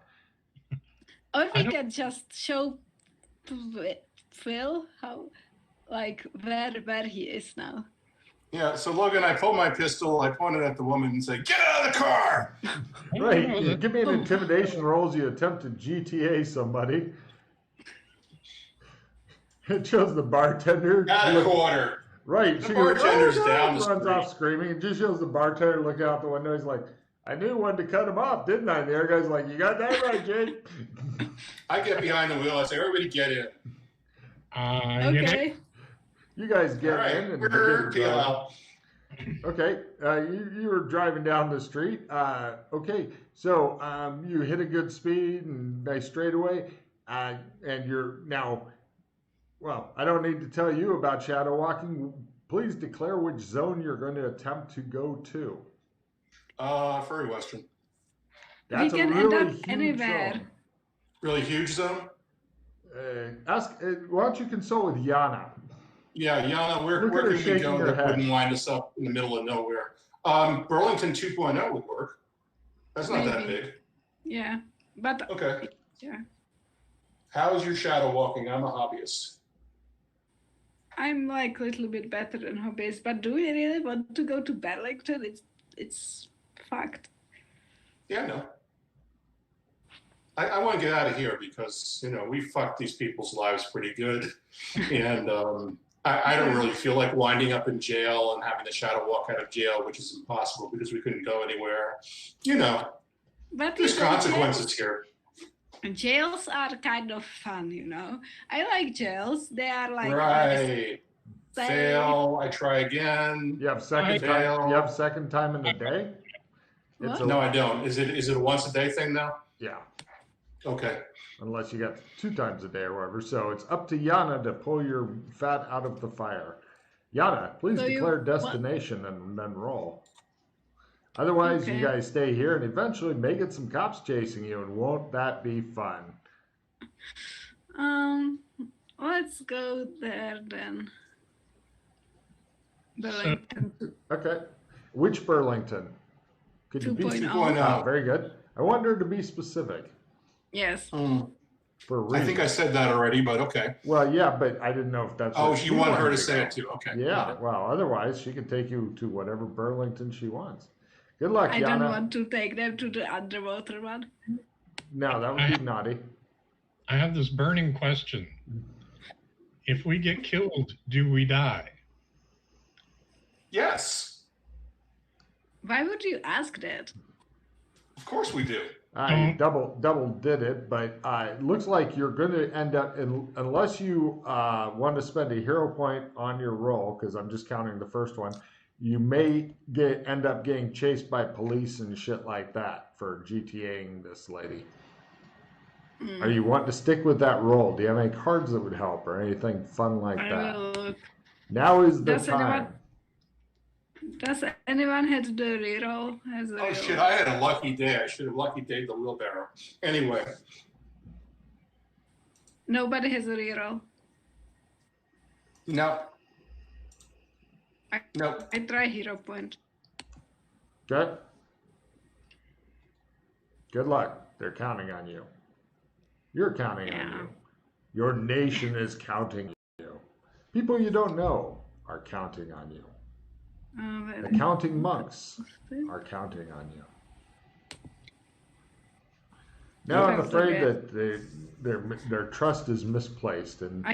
Speaker 4: Or
Speaker 3: I
Speaker 4: we
Speaker 3: don't-
Speaker 4: can just show Phil how, like, where he is now.
Speaker 2: Yeah, so Logan, I pulled my pistol, I pointed at the woman and said, "Get out of the car!"
Speaker 1: Right.
Speaker 3: Oh,
Speaker 1: You
Speaker 3: that-
Speaker 1: give me an intimidation roll as you attempt to GTA somebody. It shows the bartender.
Speaker 2: Got a quarter.
Speaker 1: Right.
Speaker 2: The
Speaker 1: She goes,
Speaker 2: bartender's
Speaker 1: "Oh, no,"
Speaker 2: down the
Speaker 1: runs
Speaker 2: street.
Speaker 1: off screaming. It just shows the bartender looking out the window. He's like, I knew when to cut him off, didn't I? And the other guy's like, you got that right, Jake.
Speaker 2: I get behind the wheel, I say, "Everybody get in."
Speaker 3: You know,
Speaker 4: Okay.
Speaker 1: You guys get
Speaker 2: All right,
Speaker 1: in and
Speaker 2: we're
Speaker 1: begin
Speaker 2: peel
Speaker 1: driving.
Speaker 2: out.
Speaker 1: Okay, you were driving down the street. Okay, so you hit a good speed and nice straightaway, and you're now. Well, I don't need to tell you about shadow walking. Please declare which zone you're going to attempt to go to.
Speaker 2: Furry Western.
Speaker 1: That's
Speaker 4: We
Speaker 1: a
Speaker 4: can
Speaker 1: really
Speaker 4: end up
Speaker 1: huge
Speaker 4: anywhere.
Speaker 1: zone.
Speaker 2: Really huge zone?
Speaker 1: Why don't you consult with Yana?
Speaker 2: Yeah, Yana, where
Speaker 1: Look at her
Speaker 2: can we
Speaker 1: shaking
Speaker 2: go
Speaker 1: her
Speaker 2: that
Speaker 1: head.
Speaker 2: wouldn't wind us up in the middle of nowhere? Burlington 2.0 would work. That's not that
Speaker 4: Maybe.
Speaker 2: big.
Speaker 4: Yeah. But
Speaker 2: Okay.
Speaker 4: yeah.
Speaker 2: How's your shadow walking? I'm a hobbyist.
Speaker 4: I'm like a little bit better than hobbies, but do we really want to go to Burlington? It's fucked.
Speaker 2: Yeah, no. I want to get out of here because, we fucked these people's lives pretty good. And I don't really feel like winding up in jail and having to shadow walk out of jail, which is impossible because we couldn't go anywhere.
Speaker 4: But
Speaker 2: There's
Speaker 4: you know,
Speaker 2: consequences here.
Speaker 4: jails are kind of fun, I like jails. They are like
Speaker 2: Right.
Speaker 4: safe.
Speaker 2: Fail. I try again.
Speaker 1: You have second
Speaker 2: Fail.
Speaker 1: time. You have second time in the day.
Speaker 4: What?
Speaker 1: a-
Speaker 2: No, I don't. Is it a once a day thing now?
Speaker 1: Yeah.
Speaker 2: Okay.
Speaker 1: Unless you got 2 times a day or whatever. So it's up to Yana to pull your fat out of the fire. Yana, please
Speaker 4: So you-
Speaker 1: declare
Speaker 4: what-
Speaker 1: destination and then roll. Otherwise, you
Speaker 4: Okay.
Speaker 1: guys stay here and eventually may get some cops chasing you, and won't that be fun?
Speaker 4: Let's go there then.
Speaker 3: So,
Speaker 4: Burlington
Speaker 1: Okay. Which Burlington? Could you be
Speaker 4: 2.0.
Speaker 2: 2.0.
Speaker 1: very good. I wanted to be specific.
Speaker 4: Yes.
Speaker 1: For
Speaker 2: I think I said that already, but okay.
Speaker 1: Well, yeah, but I didn't know if that's.
Speaker 2: Oh,
Speaker 1: what
Speaker 2: you want her
Speaker 1: wanted
Speaker 2: to say
Speaker 1: go.
Speaker 2: it too? Okay.
Speaker 1: Yeah. Well, otherwise she can take you to whatever Burlington she wants. Good luck,
Speaker 4: I
Speaker 1: Yana.
Speaker 4: don't want to take them to the underwater one.
Speaker 1: No, that would be naughty.
Speaker 3: I have this burning question. If we get killed, do we die?
Speaker 2: Yes,
Speaker 4: Why would you ask that?
Speaker 2: of course we do.
Speaker 1: I double did it, but it looks like you're going to end up, unless you want to spend a hero point on your roll, because I'm just counting the first one, you may end up getting chased by police and shit like that for GTAing this lady. Are you wanting to stick with that roll? Do you have any cards that would help or anything fun like that?
Speaker 4: Will...
Speaker 1: Now is the time.
Speaker 4: Does anyone have the reroll?
Speaker 2: Oh shit! I had a lucky day. I should have lucky dayed the wheelbarrow. Anyway.
Speaker 4: Nobody has a reroll.
Speaker 2: No. No.
Speaker 4: I try hero point.
Speaker 1: Okay. Good luck. They're counting on you. You're counting on you. Your nation is counting you. People you don't know are counting on you. The counting monks are counting on you. Now I'm afraid that their trust is misplaced, and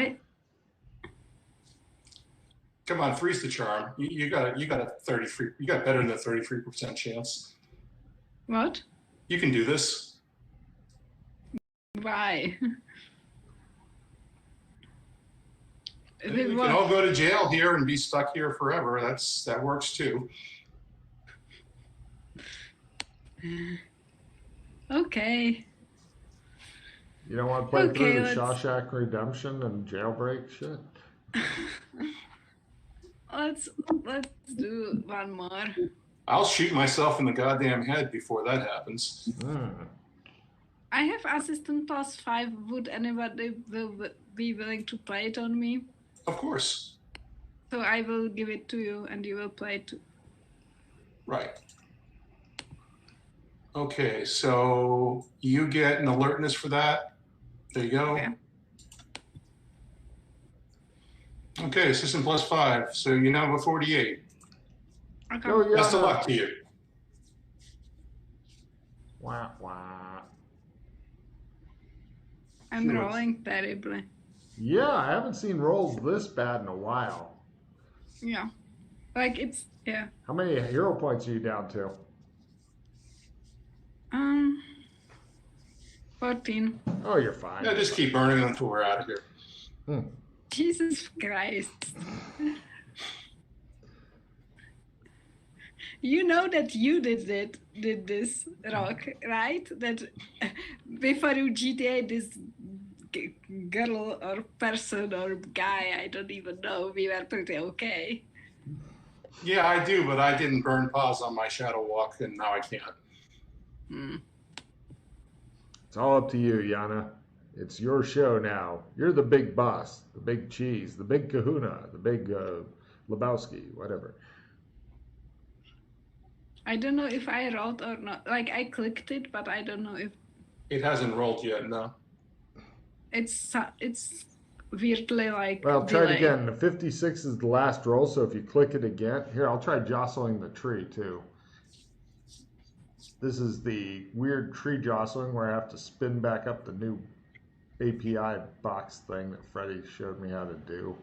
Speaker 2: come on, freeze the charm. You got a 33. You got better than a 33% chance.
Speaker 4: What?
Speaker 2: You can do this.
Speaker 4: Why?
Speaker 2: We can all go to jail here and be stuck here forever. That works too.
Speaker 4: Okay.
Speaker 1: You don't want to play through the Shawshank Redemption and jailbreak shit?
Speaker 4: Let's do one more.
Speaker 2: I'll shoot myself in the goddamn head before that happens.
Speaker 4: I have assistant +5. Would anybody be willing to play it on me?
Speaker 2: Of course.
Speaker 4: So I will give it to you, and you will play it too.
Speaker 2: Right. Okay, so you get an alertness for that. There you go. Okay, assistant +5. So you now have a 48.
Speaker 4: Okay.
Speaker 1: Oh, yeah.
Speaker 2: Best of luck to you.
Speaker 1: Wah, wah.
Speaker 4: I'm rolling terribly.
Speaker 1: Yeah, I haven't seen rolls this bad in a while.
Speaker 4: Yeah. Like it's, yeah.
Speaker 1: How many hero points are you down to?
Speaker 4: 14.
Speaker 1: Oh, you're fine.
Speaker 2: Yeah, just keep burning until we're out of here.
Speaker 4: Jesus Christ. You know that you did this, Rock, right? That before you GTA this girl or person or guy, I don't even know, we were pretty okay.
Speaker 2: Yeah, I do, but I didn't burn pause on my shadow walk, and now I can't.
Speaker 1: It's all up to you, Yana. It's your show now. You're the big boss, the big cheese, the big kahuna, the big Lebowski, whatever.
Speaker 4: I don't know if I rolled or not. Like, I clicked it, but I don't know if...
Speaker 2: It hasn't rolled yet, no.
Speaker 4: It's weirdly like...
Speaker 1: Well, try it again. The 56 is the last roll, so if you click it again... Here, I'll try jostling the tree, too. This is the weird tree jostling where I have to spin back up the new API box thing that Freddie showed me how to do.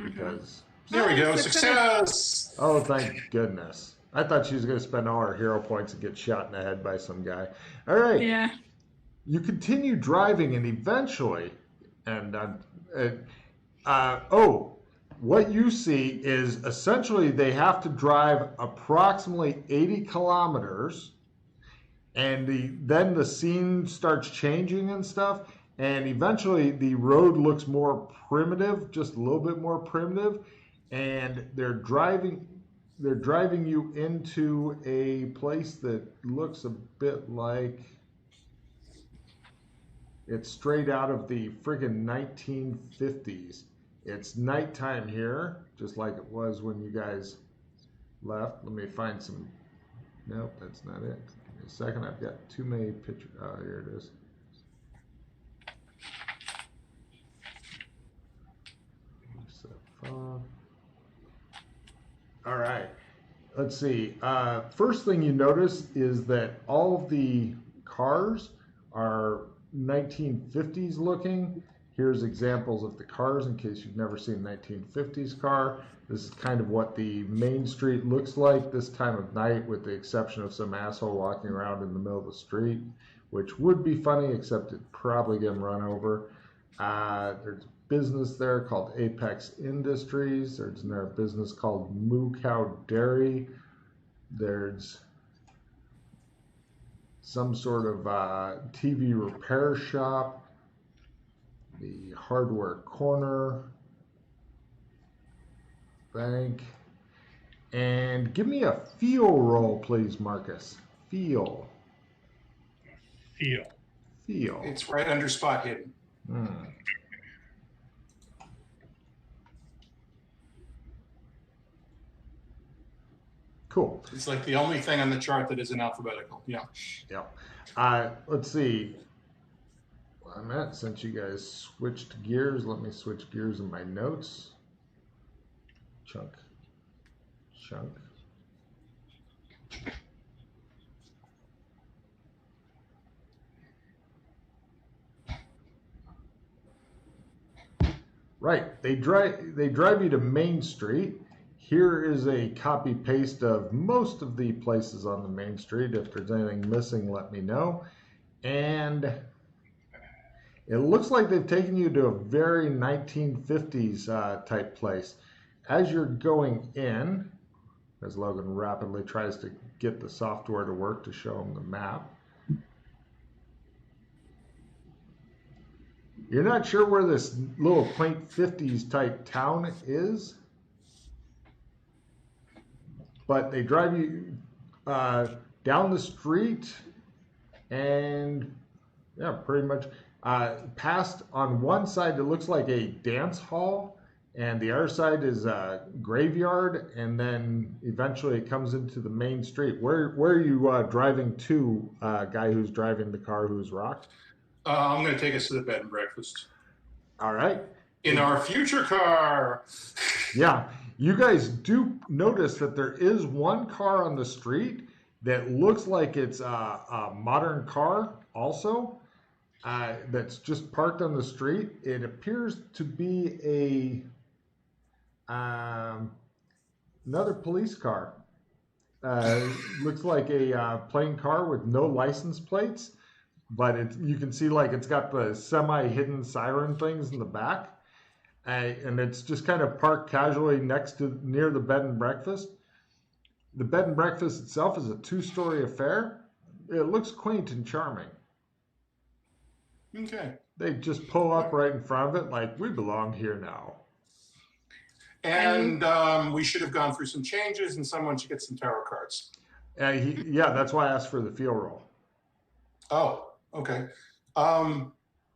Speaker 1: Because...
Speaker 2: There we go. Success!
Speaker 1: Oh, thank goodness. I thought she was going to spend all her hero points and get shot in the head by some guy. All right.
Speaker 4: Yeah.
Speaker 1: You continue driving, and eventually, what you see is essentially they have to drive approximately 80 kilometers, and then the scene starts changing and stuff, and eventually the road looks more primitive, just a little bit more primitive, and they're driving they're driving you into a place that looks a bit like it's straight out of the friggin' 1950s. It's nighttime here, just like it was when you guys left. Let me find some. Nope, that's not it. Give me a second. I've got too many pictures. Oh, here it is. All right. Let's see. First thing you notice is that all of the cars are 1950s looking. Here's examples of the cars in case you've never seen a 1950s car. This is kind of what the main street looks like this time of night, with the exception of some asshole walking around in the middle of the street, which would be funny, except it'd probably get him run over. There's business there called Apex Industries. There's another business called Moo Cow Dairy. There's some sort of TV repair shop. The Hardware Corner. Bank. And give me a feel roll, please, Marcus. Feel.
Speaker 3: Feel.
Speaker 2: It's right under spot hidden.
Speaker 1: Cool.
Speaker 2: It's like the only thing on the chart that isn't alphabetical. Yeah.
Speaker 1: Let's see. I'm at, since you guys switched gears, let me switch gears in my notes. Chunk. Right. They drive you to Main Street. Here is a copy paste of most of the places on the Main Street. If there's anything missing, let me know. And it looks like they've taken you to a very 1950s type place. As you're going in, as Logan rapidly tries to get the software to work to show him the map, you're not sure where this little quaint 50s type town is, but they drive you down the street and pretty much past, on one side it looks like a dance hall, and the other side is a graveyard, and then eventually it comes into the main street. Where are you driving to, guy who's driving the car who's rocked?
Speaker 2: I'm going to take us to the bed and breakfast.
Speaker 1: All right.
Speaker 2: In our future car.
Speaker 1: Yeah. You guys do notice that there is one car on the street that looks like it's a modern car also, that's just parked on the street. It appears to be another police car. Looks like a plain car with no license plates, but you can see like it's got the semi-hidden siren things in the back. And it's just kind of parked casually near the bed and breakfast. The bed and breakfast itself is a 2-story affair. It looks quaint and charming.
Speaker 2: Okay.
Speaker 1: They just pull up right in front of it like, we belong here now.
Speaker 2: And we should have gone through some changes, and someone should get some tarot cards.
Speaker 1: That's why I asked for the feel roll.
Speaker 2: Oh, okay. I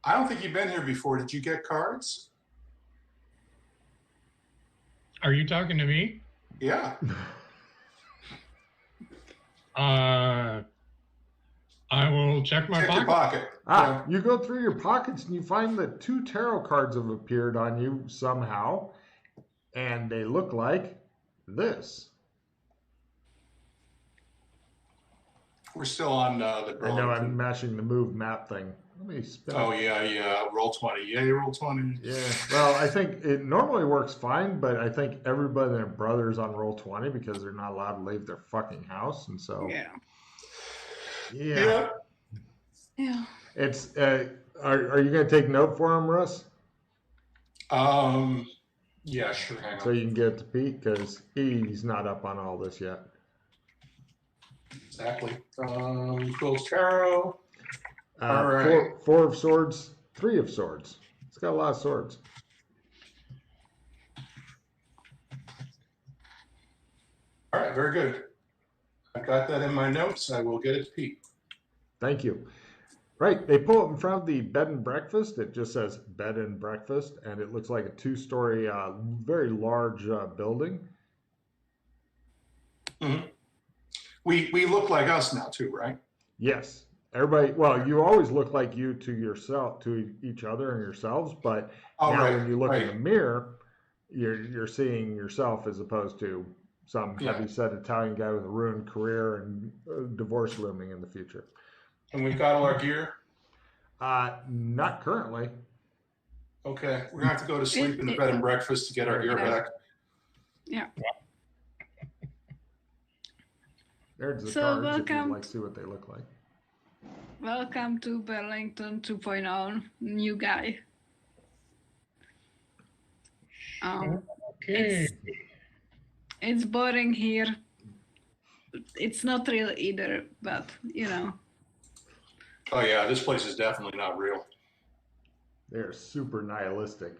Speaker 2: don't think you've been here before. Did you get cards?
Speaker 3: Are you talking to me?
Speaker 2: Yeah.
Speaker 3: I will check my
Speaker 2: Check
Speaker 3: pocket.
Speaker 2: your pocket.
Speaker 1: Yeah. You go through your pockets and you find that 2 tarot cards have appeared on you somehow, and they look like this.
Speaker 2: We're still on the
Speaker 1: I know I'm mashing the move map thing. Let me spin.
Speaker 2: Oh, yeah. Roll 20. Yeah, you roll 20.
Speaker 1: Yeah. Well, I think it normally works fine, but I think everybody and their brother's on roll 20 because they're not allowed to leave their fucking house, and so. Yeah. It's. Are you gonna take note for him, Russ?
Speaker 2: Yeah, sure. Hang on.
Speaker 1: So you can get to Pete because he's not up on all this yet.
Speaker 2: Exactly. Quills Tarot. All right.
Speaker 1: 4 of swords, 3 of swords. It's got a lot of swords.
Speaker 2: very good. I got that in my notes. I will get it to Pete.
Speaker 1: Thank you. Right, they pull up in front of the bed and breakfast. It just says bed and breakfast, and it looks like a two-story, very large building.
Speaker 2: Mm-hmm. We look like us now too, right?
Speaker 1: Yes. Everybody, well, you always look like you to yourself, to each other and yourselves, but now when you look in the mirror, you're seeing yourself as opposed to some heavy-set Italian guy with a ruined career and divorce looming in the future.
Speaker 2: And we've got all our gear?
Speaker 1: Not currently.
Speaker 2: Okay, we're gonna have to go to sleep in the bed and breakfast to get our gear back.
Speaker 4: Yeah.
Speaker 1: There's the
Speaker 4: So
Speaker 1: cards
Speaker 4: welcome.
Speaker 1: if you'd like to see what they look like.
Speaker 4: Welcome to Burlington 2.0, new guy.
Speaker 3: Okay.
Speaker 4: It's boring here. It's not real either, but you know.
Speaker 2: Oh yeah, this place is definitely not real.
Speaker 1: They're super nihilistic.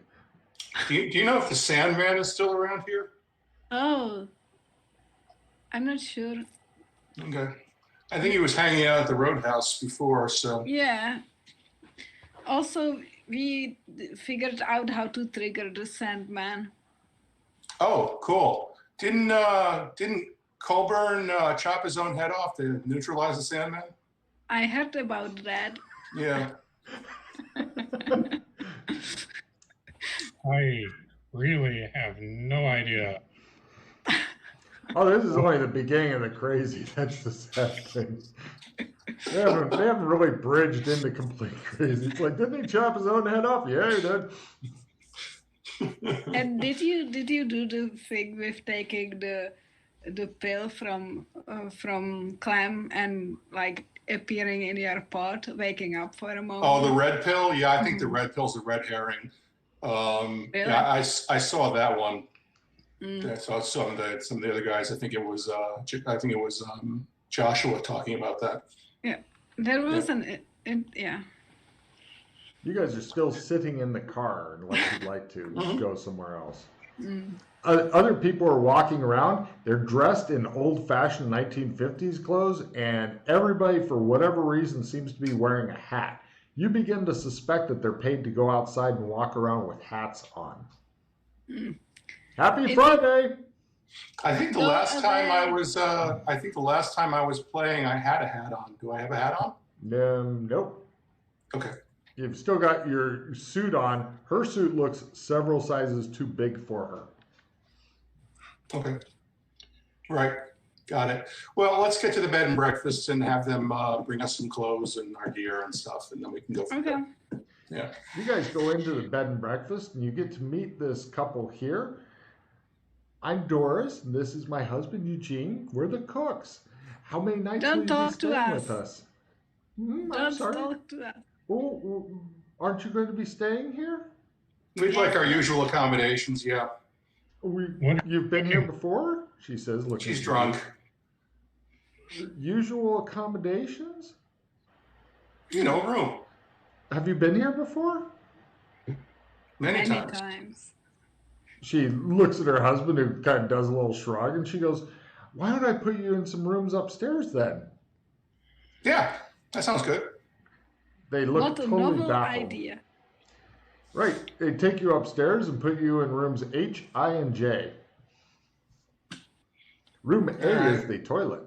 Speaker 2: Do you know if the Sandman is still around here?
Speaker 4: Oh, I'm not sure.
Speaker 2: Okay. I think he was hanging out at the Roadhouse before, so.
Speaker 4: Yeah. Also, we figured out how to trigger the Sandman.
Speaker 2: Oh, cool. Didn't Colburn chop his own head off to neutralize the Sandman?
Speaker 4: I heard about that.
Speaker 2: Yeah.
Speaker 3: I really have no idea.
Speaker 1: Oh, this is only the beginning of the crazy. That's the sad thing. They haven't really bridged into complete crazy. It's like, didn't he chop his own head off? Yeah, he did.
Speaker 4: And did you do the thing with taking the pill from Clem and like appearing in your pot, waking up for a moment?
Speaker 2: Oh, the red pill? Yeah, I think the red pill's a red herring.
Speaker 4: Really?
Speaker 2: Yeah, I saw that one.
Speaker 4: Mm.
Speaker 2: I saw some of the other guys. I think it was Joshua talking about that.
Speaker 4: Yeah, there was yeah.
Speaker 1: You guys are still sitting in the car unless you'd like to go somewhere else.
Speaker 4: Mm.
Speaker 1: Other people are walking around. They're dressed in old-fashioned 1950s clothes, and everybody, for whatever reason, seems to be wearing a hat. You begin to suspect that they're paid to go outside and walk around with hats on.
Speaker 4: Mm.
Speaker 1: Happy Friday!
Speaker 2: I think the last time I was playing, I had a hat on. Do I have a hat on?
Speaker 1: Nope.
Speaker 2: Okay.
Speaker 1: You've still got your suit on. Her suit looks several sizes too big for her.
Speaker 2: Okay. Right. Got it. Well, let's get to the bed and breakfast and have them bring us some clothes and our gear and stuff, and then we can go from there. Yeah.
Speaker 1: You guys go into the bed and breakfast, and you get to meet this couple here. I'm Doris, and this is my husband, Eugene. We're the cooks. How many nights will you be staying with us? I'm sorry.
Speaker 4: Don't talk to us.
Speaker 1: Oh, aren't you going to be staying here?
Speaker 2: We'd like our usual accommodations, yeah.
Speaker 1: You've been here before? She says, looking.
Speaker 2: She's drunk.
Speaker 1: Usual accommodations?
Speaker 2: You know, room.
Speaker 1: Have you been here before?
Speaker 2: Many times.
Speaker 1: She looks at her husband, who kind of does a little shrug, and she goes, why don't I put you in some rooms upstairs then?
Speaker 2: Yeah, that sounds good.
Speaker 1: They look
Speaker 4: what
Speaker 1: totally
Speaker 4: a novel
Speaker 1: baffled.
Speaker 4: idea.
Speaker 1: Right. They take you upstairs and put you in rooms H, I, and J. Room A is the toilet.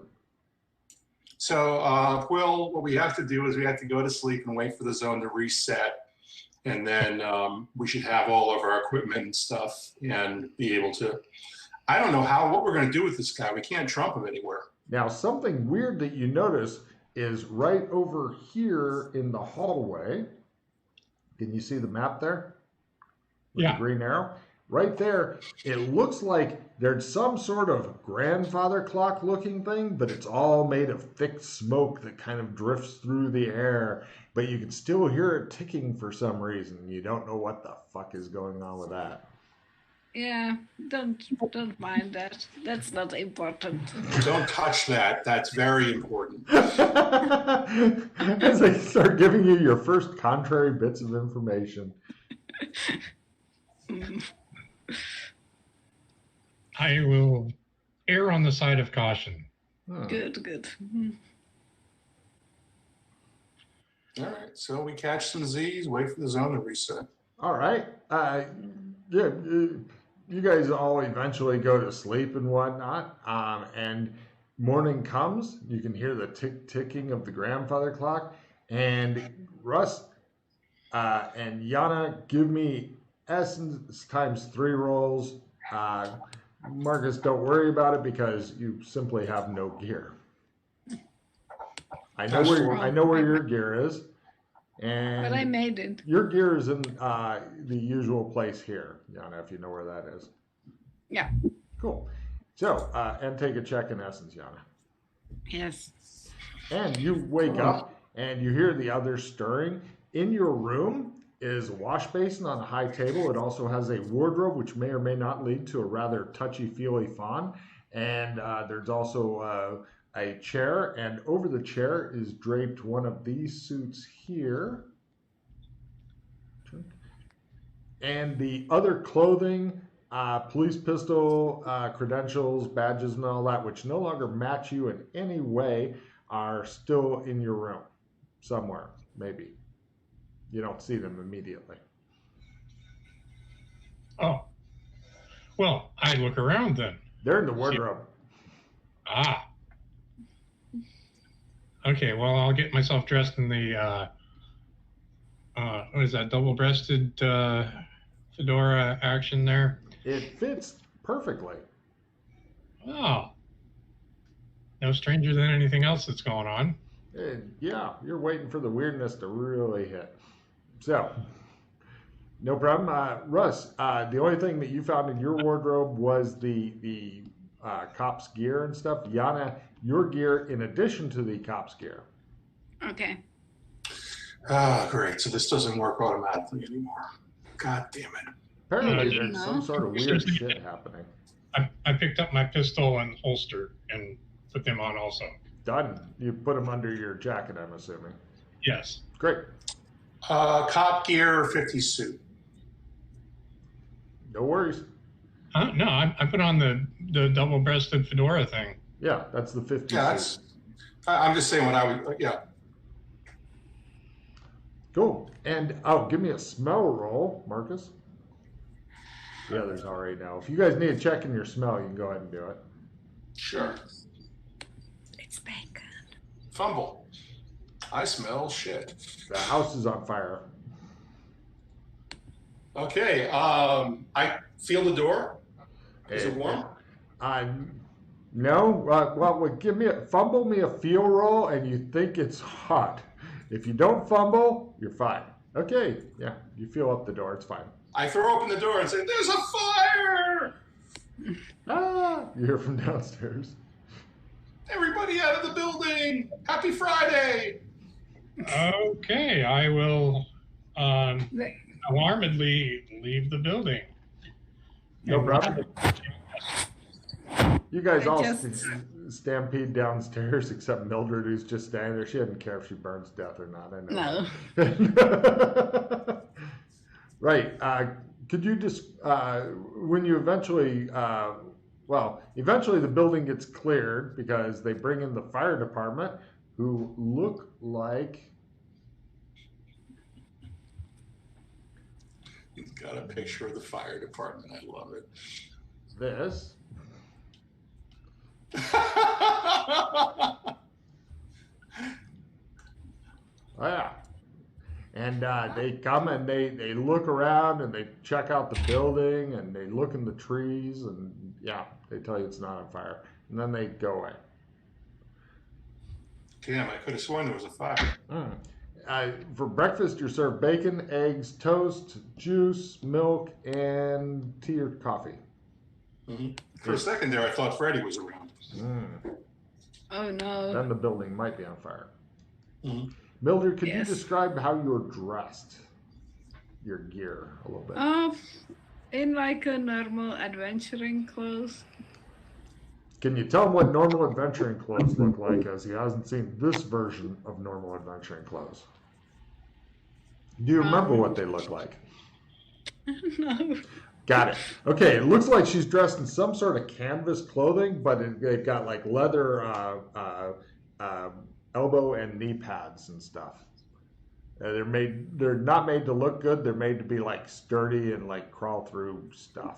Speaker 2: So, Quill, what we have to do is we have to go to sleep and wait for the zone to reset. And then we should have all of our equipment and stuff and be able to, I don't know what we're going to do with this guy. We can't trump him anywhere.
Speaker 1: Now, something weird that you notice is right over here in the hallway. Can you see the map there? With the green arrow? Right there, it looks like there's some sort of grandfather clock looking thing, but it's all made of thick smoke that kind of drifts through the air, but you can still hear it ticking for some reason. You don't know what the fuck is going on with that.
Speaker 4: Yeah, don't mind that. That's not important.
Speaker 2: Don't touch that. That's very important.
Speaker 1: As they start giving you your first contrary bits of information.
Speaker 3: I will err on the side of caution.
Speaker 4: Good, good.
Speaker 2: All right, so we catch some Z's, wait for the zone to reset.
Speaker 1: All right. Yeah, you guys all eventually go to sleep and whatnot. And morning comes, you can hear the ticking of the grandfather clock. And Russ and Yana, give me essence times 3 rolls. Marcus, don't worry about it because you simply have no gear. I know where your gear is. And
Speaker 4: but I made it.
Speaker 1: Your gear is in the usual place here, Yana, if you know where that is.
Speaker 4: Yeah.
Speaker 1: Cool. So, and take a check in essence, Yana.
Speaker 4: Yes.
Speaker 1: And you wake up and you hear the others stirring. In your room is a wash basin on a high table. It also has a wardrobe, which may or may not lead to a rather touchy-feely fawn. And there's also a chair, and over the chair is draped one of these suits here. And the other clothing, police pistol, credentials, badges, and all that, which no longer match you in any way, are still in your room somewhere, maybe. You don't see them immediately.
Speaker 3: Oh. Well, I look around then.
Speaker 1: They're in the wardrobe.
Speaker 3: Ah. Okay, well, I'll get myself dressed in the, what is that, double-breasted fedora action there?
Speaker 1: It fits perfectly.
Speaker 3: Oh. No stranger than anything else that's going on.
Speaker 1: Yeah, you're waiting for the weirdness to really hit. So, no problem. Russ, the only thing that you found in your wardrobe was the cop's gear and stuff. Yana, your gear in addition to the cop's gear.
Speaker 4: Okay.
Speaker 2: Great. So this doesn't work automatically anymore. God damn it.
Speaker 1: Apparently there's some sort of weird shit happening.
Speaker 3: I picked up my pistol and holster and put them on also.
Speaker 1: Done. You put them under your jacket, I'm assuming.
Speaker 3: Yes.
Speaker 1: Great.
Speaker 2: Cop gear, 50 suit.
Speaker 1: No worries.
Speaker 3: No, I put on the double-breasted fedora thing.
Speaker 1: Yeah, that's the 50
Speaker 2: Yeah,
Speaker 1: suit.
Speaker 2: I'm just saying what I would, yeah.
Speaker 1: Cool. And, give me a smell roll, Marcus. The others already know. If you guys need a check in your smell, you can go ahead and do it.
Speaker 2: Sure.
Speaker 4: It's bacon.
Speaker 2: Fumble. I smell shit.
Speaker 1: The house is on fire.
Speaker 2: Okay, I feel the door. Is it warm?
Speaker 1: No. Well, fumble me a feel roll, and you think it's hot. If you don't fumble, you're fine. Okay, yeah, you feel up the door. It's fine.
Speaker 2: I throw open the door and say, "There's a fire!"
Speaker 1: You hear from downstairs.
Speaker 2: Everybody out of the building! Happy Friday!
Speaker 3: Okay, I will alarmedly leave the building.
Speaker 1: No problem. You guys all
Speaker 4: just-
Speaker 1: stampede downstairs, except Mildred, who's just standing there. She doesn't care if she burns to death or not. I know.
Speaker 4: No.
Speaker 1: Right. Could you just, when you eventually, eventually the building gets cleared because they bring in the fire department, who look like...
Speaker 2: You've got a picture of the fire department. I love it.
Speaker 1: this. Oh, yeah. And they come and they look around and they check out the building and they look in the trees and yeah, they tell you it's not on fire. And then they go away.
Speaker 2: Damn, I could have sworn there was a fire.
Speaker 1: For breakfast, you're served bacon, eggs, toast, juice, milk, and tea or coffee.
Speaker 2: Mm-hmm. For a second there, I thought Freddie was around.
Speaker 4: Oh no.
Speaker 1: Then the building might be on fire.
Speaker 2: Mm-hmm.
Speaker 1: Mildred, could you
Speaker 4: Yes.
Speaker 1: describe how you're dressed? Your gear a little bit.
Speaker 4: In like a normal adventuring clothes.
Speaker 1: Can you tell him what normal adventuring clothes look like, as he hasn't seen this version of normal adventuring clothes? Do you remember what they look like?
Speaker 4: No.
Speaker 1: Got it. Okay, it looks like she's dressed in some sort of canvas clothing, but they've got like leather elbow and knee pads and stuff. They're not made to look good. They're made to be like sturdy and like crawl through stuff.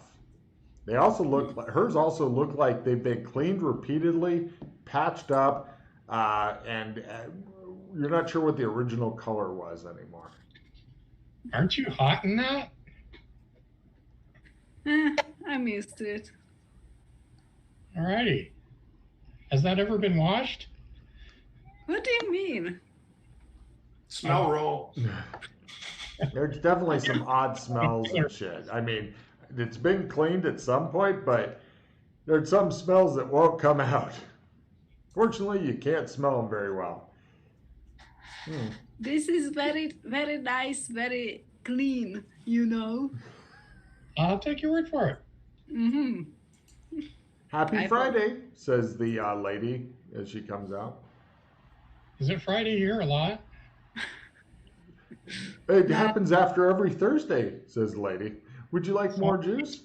Speaker 1: They also look like hers also look like they've been cleaned repeatedly, patched up, and you're not sure what the original color was anymore.
Speaker 3: Aren't you hot in that?
Speaker 4: I'm used to it.
Speaker 3: Alrighty. Has that ever been washed?
Speaker 4: What do you mean?
Speaker 2: Smell roll.
Speaker 1: There's definitely some odd smells and shit. I mean, it's been cleaned at some point, but there's some smells that won't come out. Fortunately, you can't smell them very well.
Speaker 4: This is very, very nice, very clean, you know.
Speaker 3: I'll take your word for it.
Speaker 4: Mm-hmm.
Speaker 1: Happy Friday, says the lady as she comes out.
Speaker 3: Is it Friday here a lot?
Speaker 1: It happens after every Thursday, says the lady. Would you like more juice?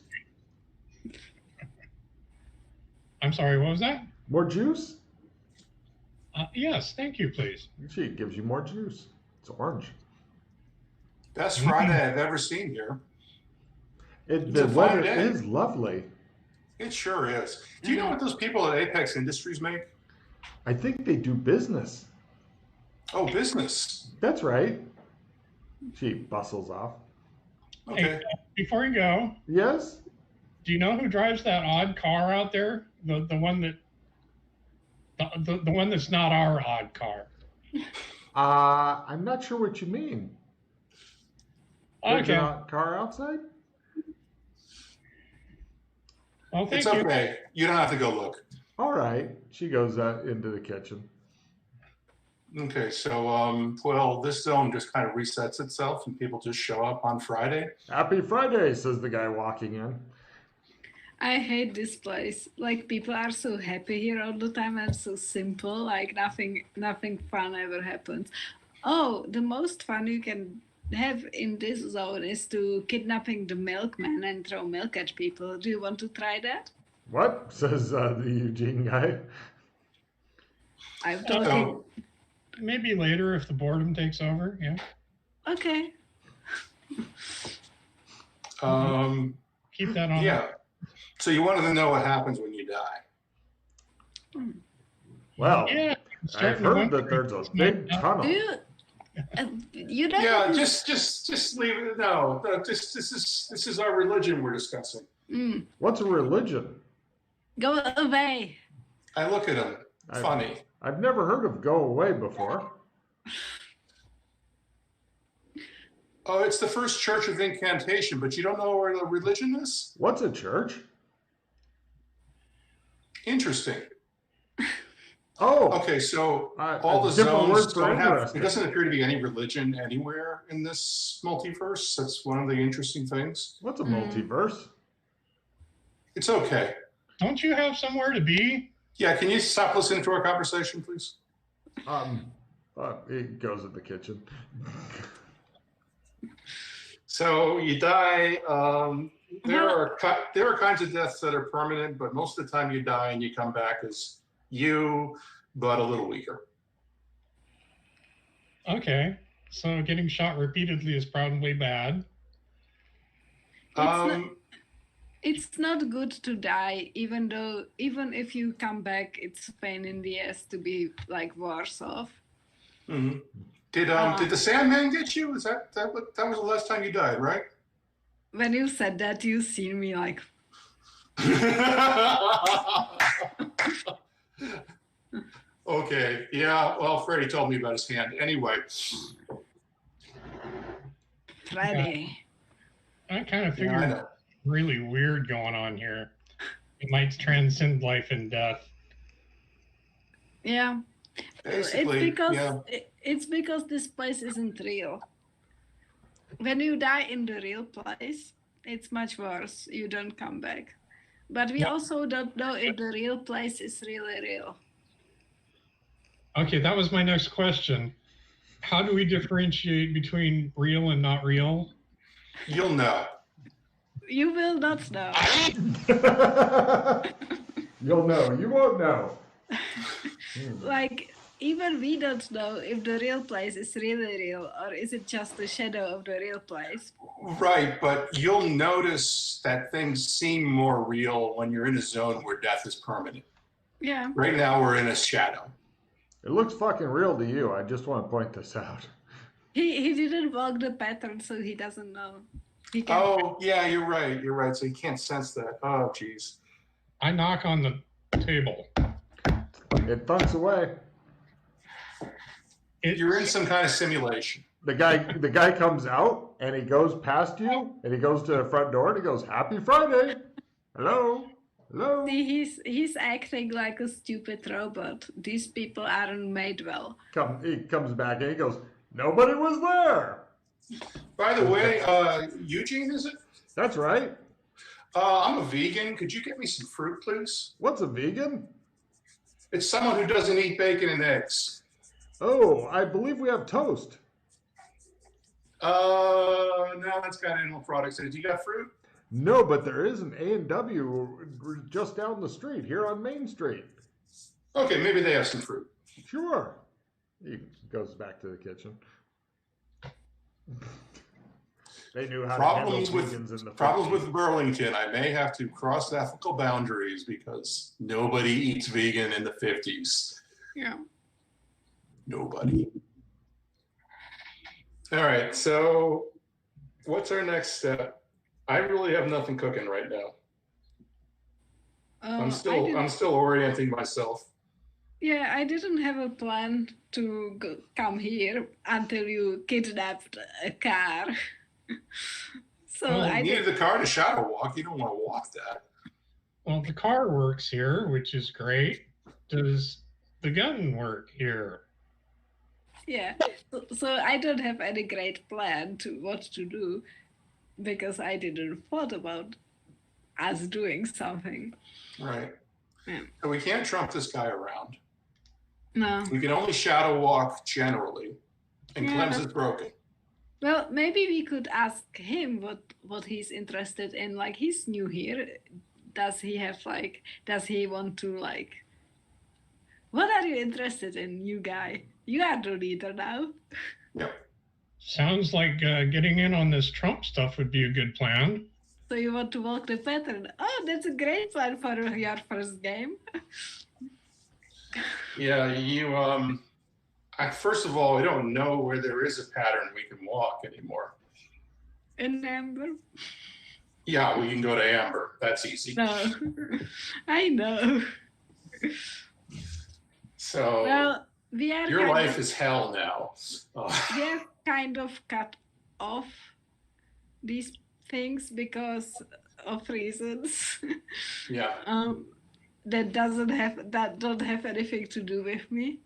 Speaker 3: I'm sorry, what was that?
Speaker 1: More juice?
Speaker 3: Yes, thank you, please.
Speaker 1: She gives you more juice. It's orange.
Speaker 2: Best Friday I've ever seen here.
Speaker 1: The weather is lovely.
Speaker 2: It sure is. Do you know what those people at Apex Industries make?
Speaker 1: I think they do business.
Speaker 2: Oh, business.
Speaker 1: That's right. She bustles off.
Speaker 2: Okay.
Speaker 3: Hey, before you go,
Speaker 1: Yes?
Speaker 3: do you know who drives that odd car out there? The one that the one that's not our odd car.
Speaker 1: I'm not sure what you mean. There's
Speaker 3: Okay.
Speaker 1: a car outside?
Speaker 3: Well, thank
Speaker 2: It's
Speaker 3: you.
Speaker 2: okay. You don't have to go look.
Speaker 1: All right. She goes into the kitchen.
Speaker 2: Okay, so well, this zone just kind of resets itself and people just show up on Friday.
Speaker 1: Happy Friday, says the guy walking in.
Speaker 4: I hate this place. Like, people are so happy here all the time and so simple. Like, nothing fun ever happens. Oh, the most fun you can have in this zone is to kidnapping the milkman and throw milk at people. Do you want to try that?
Speaker 1: What? Says the Eugene guy.
Speaker 4: I'm
Speaker 2: So,
Speaker 4: talking.
Speaker 3: Maybe later if the boredom takes over. Yeah.
Speaker 4: Okay.
Speaker 3: Keep that on.
Speaker 2: yeah. So you wanted to know what happens when you die.
Speaker 1: Well,
Speaker 3: Yeah.
Speaker 1: I've
Speaker 3: starting to
Speaker 1: heard
Speaker 3: wonder
Speaker 1: that there's a
Speaker 3: if
Speaker 1: big
Speaker 3: it's
Speaker 1: tunnel.
Speaker 4: Do you? You don't.
Speaker 2: Yeah, just leave it. No, this is our religion we're discussing.
Speaker 1: What's a religion?
Speaker 4: Go away.
Speaker 2: I look at him. Funny.
Speaker 1: I've never heard of go away before.
Speaker 2: Oh, it's the first church of incantation, but you don't know where the religion is?
Speaker 1: What's a church?
Speaker 2: Interesting.
Speaker 1: Oh,
Speaker 2: Okay, so
Speaker 1: a
Speaker 2: all the
Speaker 1: different word
Speaker 2: zones
Speaker 1: for
Speaker 2: don't have,
Speaker 1: interesting.
Speaker 2: it doesn't appear to be any religion anywhere in this multiverse. That's one of the interesting things.
Speaker 1: What's a multiverse?
Speaker 2: It's okay.
Speaker 3: Don't you have somewhere to be?
Speaker 2: Yeah, can you stop listening to our conversation, please?
Speaker 1: He goes in the kitchen.
Speaker 2: So you die. There are kinds of deaths that are permanent, but most of the time you die and you come back as you, but a little weaker.
Speaker 3: Okay. So getting shot repeatedly is probably bad.
Speaker 4: It's not good to die, even if you come back, it's a pain in the ass to be like worse off.
Speaker 2: Mm-hmm. Did the Sandman get you? That was the last time you died, right?
Speaker 4: When you said that, you seen me like.
Speaker 2: Okay. Yeah. Well, Freddie told me about his hand. Anyway.
Speaker 4: Friday.
Speaker 3: I kind of
Speaker 2: Yeah, I
Speaker 3: figured
Speaker 2: know.
Speaker 3: really weird going on here. It might transcend life and death.
Speaker 4: Yeah.
Speaker 2: Basically,
Speaker 4: It's because this place isn't real. When you die in the real place, it's much worse. You don't come back. But we also don't know if the real place is really real.
Speaker 3: Okay, that was my next question. How do we differentiate between real and not real?
Speaker 2: You'll know.
Speaker 4: You will not know.
Speaker 1: You'll know. You won't know.
Speaker 4: Like, even we don't know if the real place is really real or is it just the shadow of the real place.
Speaker 2: Right, but you'll notice that things seem more real when you're in a zone where death is permanent.
Speaker 4: Yeah.
Speaker 2: Right now, we're in a shadow.
Speaker 1: It looks fucking real to you. I just want to point this out.
Speaker 4: He didn't walk the pattern, so he doesn't know. He can.
Speaker 2: Oh, yeah, you're right. You're right. So you can't sense that. Oh, geez.
Speaker 3: I knock on the table.
Speaker 1: It thunks away.
Speaker 2: You're in some kind of simulation.
Speaker 1: The guy comes out and he goes past you and he goes to the front door and he goes, "Happy Friday. Hello. Hello."
Speaker 4: See, he's acting like a stupid robot. These people aren't made well.
Speaker 1: He comes back and he goes, "Nobody was there."
Speaker 2: By the way, Eugene, is it?
Speaker 1: That's right.
Speaker 2: I'm a vegan. Could you get me some fruit, please?
Speaker 1: What's a vegan?
Speaker 2: It's someone who doesn't eat bacon and eggs.
Speaker 1: Oh, I believe we have toast.
Speaker 2: No, that's got animal products in it. Do you got fruit?
Speaker 1: No, but there is an A&W just down the street here on Main Street.
Speaker 2: Okay, maybe they have some fruit.
Speaker 1: Sure. He goes back to the kitchen. They knew how
Speaker 2: Problems
Speaker 1: to handle vegans in the
Speaker 2: Problems
Speaker 1: 50s.
Speaker 2: with Burlington. I may have to cross ethical boundaries because nobody eats vegan in the 50s.
Speaker 4: Yeah.
Speaker 2: Nobody. All right, so what's our next step? I really have nothing cooking right now. I'm still orienting myself.
Speaker 4: Yeah, I didn't have a plan to come here until you kidnapped a car. So
Speaker 3: Well,
Speaker 4: I
Speaker 2: You needed the car to shadow walk. You don't want to walk that.
Speaker 3: Well, the car works here, which is great. Does the gun work here?
Speaker 4: Yeah, so I don't have any great plan to what to do because I didn't thought about us doing something.
Speaker 2: Right.
Speaker 4: Yeah.
Speaker 2: So we can't trump this guy around.
Speaker 4: No.
Speaker 2: We can only shadow walk generally, and
Speaker 4: Yeah,
Speaker 2: Clem's
Speaker 4: that's-
Speaker 2: is broken.
Speaker 4: Well, maybe we could ask him what he's interested in. Like, he's new here. Does he want to, like, what are you interested in, you guy? You are the leader now.
Speaker 2: Yep.
Speaker 3: Sounds like getting in on this Trump stuff would be a good plan.
Speaker 4: So you want to walk the pattern. Oh, that's a great plan for your first game.
Speaker 2: Yeah, first of all, I don't know where there is a pattern we can walk anymore.
Speaker 4: In Amber?
Speaker 2: Yeah, we can go to Amber. That's easy.
Speaker 4: No. I know.
Speaker 2: So
Speaker 4: Well, we are
Speaker 2: your
Speaker 4: kind
Speaker 2: life
Speaker 4: of,
Speaker 2: is hell now.
Speaker 4: we are kind of cut off these things because of reasons
Speaker 2: Yeah.
Speaker 4: that don't have anything to do with me.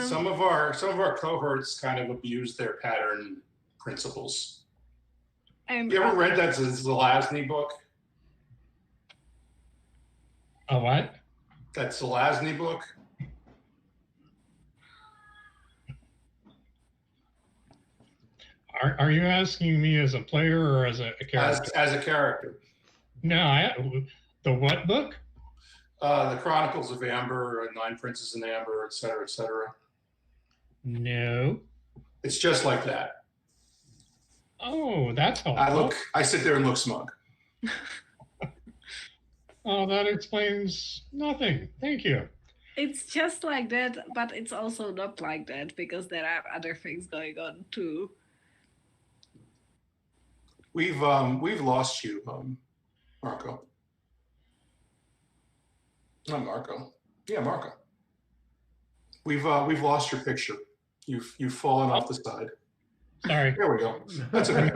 Speaker 2: Some of our cohorts kind of abuse their pattern principles.
Speaker 4: And
Speaker 2: You ever read that Zelazny book?
Speaker 3: A what?
Speaker 2: That Zelazny book?
Speaker 3: Are you asking me as a player or as a character?
Speaker 2: As a character.
Speaker 3: No, the what book?
Speaker 2: The Chronicles of Amber, Nine Princes in Amber, et cetera, et cetera.
Speaker 3: No.
Speaker 2: It's just like that.
Speaker 3: Oh, that's helpful.
Speaker 2: I sit there and look smug.
Speaker 3: Oh, that explains nothing. Thank you.
Speaker 4: it's just like that, but it's also not like that because there are other things going on too.
Speaker 2: We've lost you, Marco. Not Marco. Yeah, Marco. We've lost your picture. You've fallen off the side.
Speaker 3: Sorry.
Speaker 2: There we go. That's okay.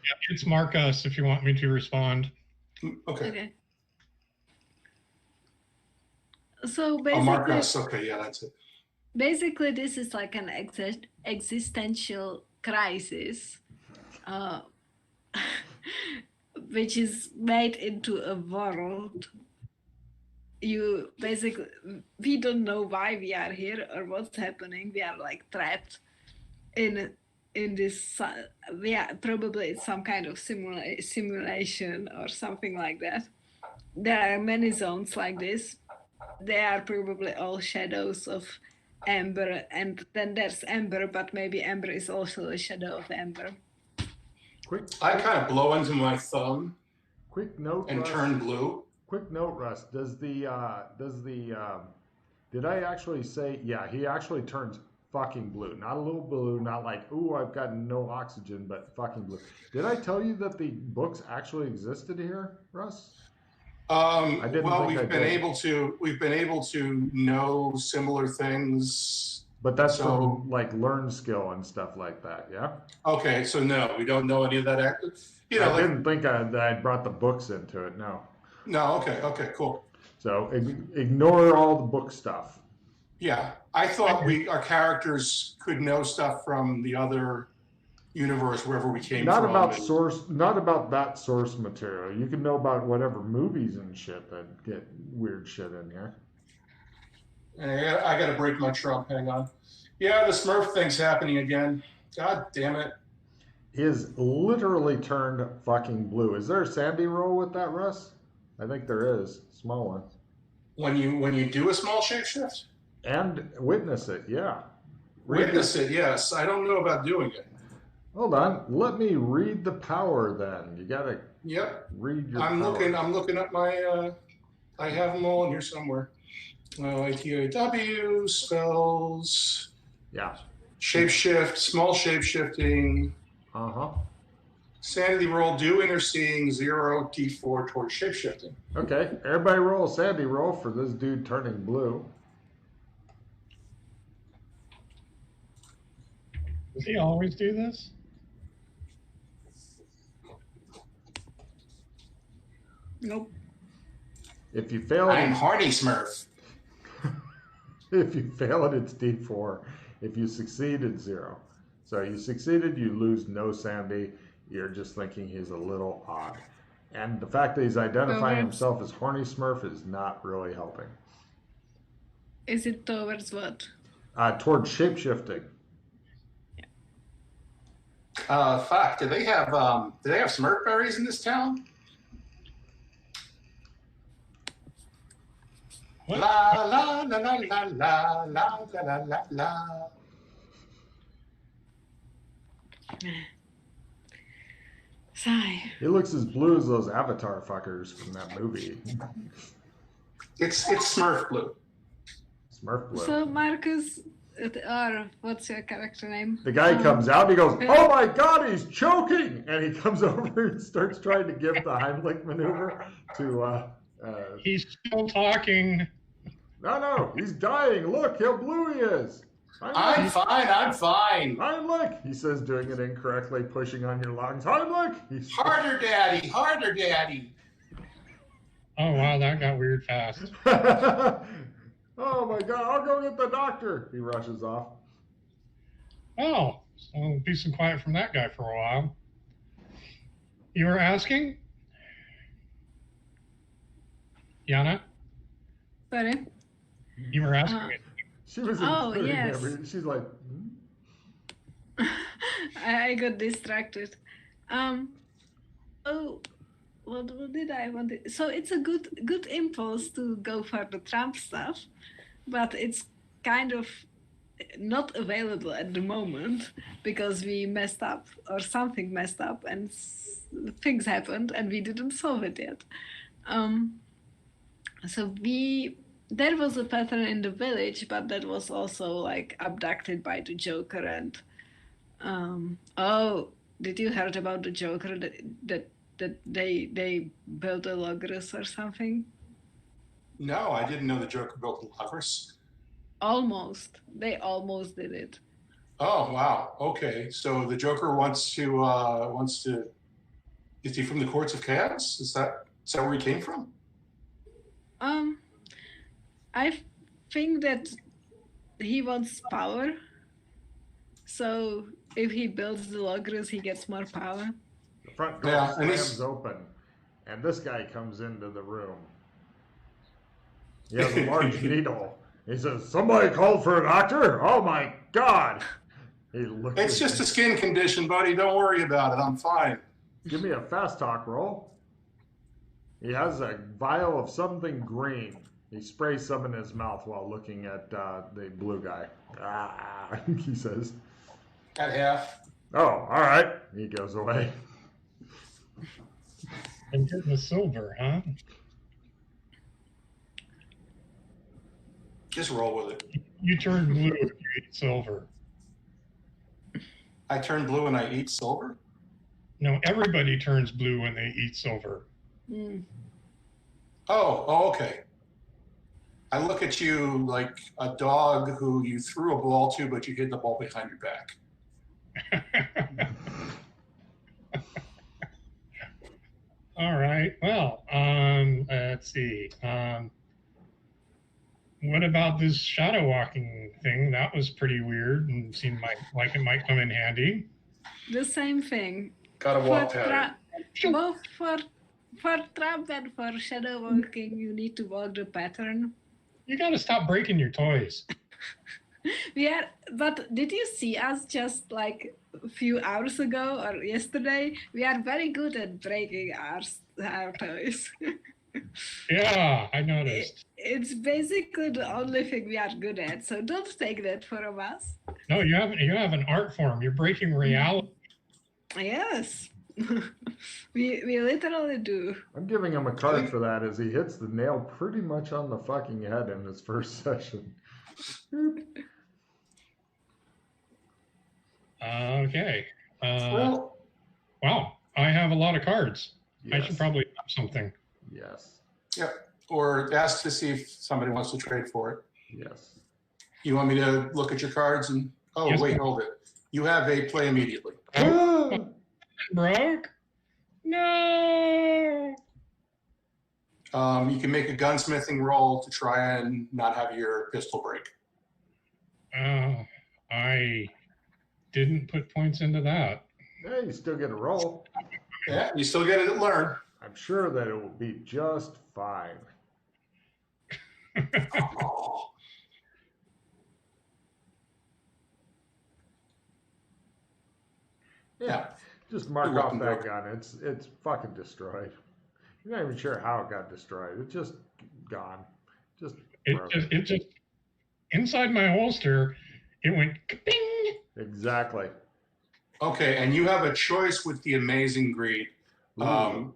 Speaker 3: Yeah, it's Marcus if you want me to respond.
Speaker 2: Okay.
Speaker 4: Okay. So
Speaker 2: Oh,
Speaker 4: basically,
Speaker 2: Marcus. Okay, yeah, that's it.
Speaker 4: basically this is like an existential crisis, which is made into a world. We don't know why we are here or what's happening. We are like trapped in in this, yeah, probably it's some kind of simulation or something like that. There are many zones like this. They are probably all shadows of Amber, and then there's Amber, but maybe Amber is also a shadow of Amber.
Speaker 2: I kind of blow into my thumb.
Speaker 1: Quick note,
Speaker 2: and
Speaker 1: Russ,
Speaker 2: turn blue.
Speaker 1: Quick note, Russ. Did I actually say? Yeah, he actually turns fucking blue. Not a little blue. Not like, ooh, I've got no oxygen, but fucking blue. Did I tell you that the books actually existed here, Russ?
Speaker 2: Well, we've been able to know similar things.
Speaker 1: But that's from like learn skill and stuff like that, yeah?
Speaker 2: Okay, so no, we don't know any of that. You know,
Speaker 1: I didn't think that I brought the books into it, no.
Speaker 2: No, okay, cool.
Speaker 1: So ignore all the book stuff.
Speaker 2: Yeah, I thought our characters could know stuff from the other universe wherever we came
Speaker 1: not
Speaker 2: from.
Speaker 1: Not about that source material. You can know about whatever movies and shit that get weird shit in here.
Speaker 2: I gotta break my trump. Hang on. Yeah, the Smurf thing's happening again. God damn it.
Speaker 1: He is literally turned fucking blue. Is there a sandy roll with that, Russ? I think there is. Small one.
Speaker 2: When you do a small shapeshift?
Speaker 1: And witness it, yeah.
Speaker 2: Witness it, yes. I don't know about doing it.
Speaker 1: Hold on. Let me read the power then. You gotta read your
Speaker 2: I'm
Speaker 1: power.
Speaker 2: looking up my I have them all in here somewhere. ITAW spells.
Speaker 1: Yeah.
Speaker 2: Shapeshift, small shapeshifting.
Speaker 1: Uh-huh.
Speaker 2: Sandy roll, do inner seeing, 0 D4 towards shapeshifting.
Speaker 1: Okay. Everybody roll a sandy roll for this dude turning blue.
Speaker 3: Does he always do this?
Speaker 4: Nope.
Speaker 1: If you fail
Speaker 2: I'm horny Smurf.
Speaker 1: If you fail it, it's D4. If you succeed, it's 0. So you succeeded, you lose no sandy. You're just thinking he's a little odd. And the fact that he's identifying himself as horny Smurf is not really helping.
Speaker 4: Is it towards what?
Speaker 1: Towards shapeshifting.
Speaker 2: Fuck. Do they have Smurf berries in this town?
Speaker 3: What?
Speaker 2: La la la la la la la la la la.
Speaker 4: Sigh.
Speaker 1: He looks as blue as those Avatar fuckers from that movie.
Speaker 2: It's Smurf blue.
Speaker 1: Smurf blue.
Speaker 4: So Marcus, or what's your character name?
Speaker 1: The guy comes out and he goes, "Oh my God, he's choking!" And he comes over and starts trying to give the Heimlich maneuver to.
Speaker 3: He's still talking.
Speaker 1: No, he's dying. Look how blue he is.
Speaker 2: I'm fine.
Speaker 1: Heimlich, he says, doing it incorrectly, pushing on your lungs. Heimlich.
Speaker 2: Harder, daddy.
Speaker 3: Oh, wow, that got weird fast.
Speaker 1: Oh my God, I'll go get the doctor. He rushes off.
Speaker 3: Oh, so peace and quiet from that guy for a while. You were asking? Yana?
Speaker 4: Sorry?
Speaker 3: You were asking me.
Speaker 1: She was
Speaker 4: yes.
Speaker 1: She's like,
Speaker 4: I got distracted. Oh, what did I want to... So it's a good impulse to go for the Trump stuff, but it's kind of not available at the moment because we messed up or something messed up and things happened and we didn't solve it yet. So there was a pattern in the village, but that was also like abducted by the Joker and did you heard about the Joker that they built a Logos or something?
Speaker 2: No, I didn't know the Joker built a Logos.
Speaker 4: Almost. They almost did it.
Speaker 2: Oh wow. Okay. So the Joker wants to is he from the Courts of Chaos? Is that where he came from?
Speaker 4: I think that he wants power. So if he builds the Logos, he gets more power.
Speaker 1: the front door slams open, and this guy comes into the room. He has a large needle. He says, "Somebody called for a doctor? Oh my God!"
Speaker 2: It's just a skin condition, buddy. Don't worry about it. I'm fine.
Speaker 1: Give me a fast talk roll. He has a vial of something green. He sprays some in his mouth while looking at the blue guy. Ah, he says.
Speaker 2: At half.
Speaker 1: Oh, all right. He goes away.
Speaker 3: I'm getting the silver, huh?
Speaker 2: Just roll with it.
Speaker 3: You turn blue if you eat silver.
Speaker 2: I turn blue and I eat silver?
Speaker 3: No, everybody turns blue when they eat silver.
Speaker 4: Mm.
Speaker 2: Oh, okay. I look at you like a dog who you threw a ball to, but you hid the ball behind your back.
Speaker 3: All right. Well, let's see. What about this shadow walking thing? That was pretty weird and seemed like it might come in handy.
Speaker 4: The same thing.
Speaker 2: Got a walk pattern.
Speaker 4: Both for trap and for shadow walking, you need to walk the pattern.
Speaker 3: You got to stop breaking your toys.
Speaker 4: But did you see us just like a few hours ago or yesterday? We are very good at breaking our toys.
Speaker 3: Yeah, I noticed.
Speaker 4: It's basically the only thing we are good at, so don't take that from us.
Speaker 3: No, you have an art form. You're breaking reality.
Speaker 4: Yes. we literally do.
Speaker 1: I'm giving him a card for that as he hits the nail pretty much on the fucking head in his first session.
Speaker 3: Okay.
Speaker 2: Well,
Speaker 3: Wow, I have a lot of cards.
Speaker 1: Yes.
Speaker 3: I should probably have something.
Speaker 1: Yes.
Speaker 2: yep. Or ask to see if somebody wants to trade for it.
Speaker 1: Yes.
Speaker 2: You want me to look at your cards and, oh,
Speaker 3: Yes,
Speaker 2: wait,
Speaker 3: sir.
Speaker 2: hold it. You have a play immediately.
Speaker 3: Broke? No.
Speaker 2: You can make a gunsmithing roll to try and not have your pistol break.
Speaker 3: I didn't put points into that.
Speaker 1: Yeah, you still get a roll.
Speaker 2: Yeah, you still get it to learn.
Speaker 1: I'm sure that it will be just fine.
Speaker 2: Yeah.
Speaker 1: Just mark
Speaker 2: You're
Speaker 1: off
Speaker 2: welcome,
Speaker 1: that
Speaker 2: Doc.
Speaker 1: gun. It's fucking destroyed. You're not even sure how it got destroyed. It's just gone. Just broken.
Speaker 3: It just inside my holster, it went ka-ping.
Speaker 1: Exactly.
Speaker 2: Okay, and you have a choice with the Amazing Greed.
Speaker 1: Ooh.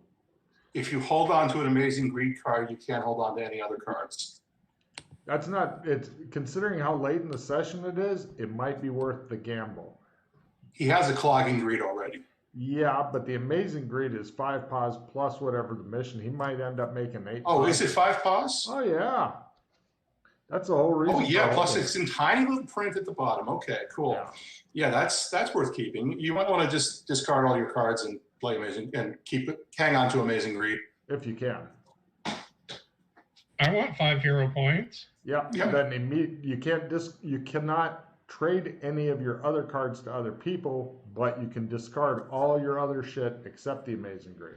Speaker 2: If you hold on to an Amazing Greed card, you can't hold on to any other cards.
Speaker 1: That's not. It's considering how late in the session it is. It might be worth the gamble.
Speaker 2: He has a Clogging Greed already.
Speaker 1: Yeah, but the Amazing Greed is 5 paws plus whatever the mission. He might end up making 8.
Speaker 2: Oh,
Speaker 1: paws.
Speaker 2: is it 5 paws?
Speaker 1: Oh yeah. That's the whole reason.
Speaker 2: Oh yeah,
Speaker 1: for
Speaker 2: plus
Speaker 1: holding.
Speaker 2: it's in tiny little print at the bottom. Okay, cool.
Speaker 1: Yeah.
Speaker 2: Yeah, that's worth keeping. You might want to just discard all your cards and play Amazing and hang on to Amazing Greed.
Speaker 1: If you can.
Speaker 3: I want 5 hero points.
Speaker 1: Yeah.
Speaker 2: Yep.
Speaker 1: Then you cannot trade any of your other cards to other people, but you can discard all your other shit except the Amazing Greed.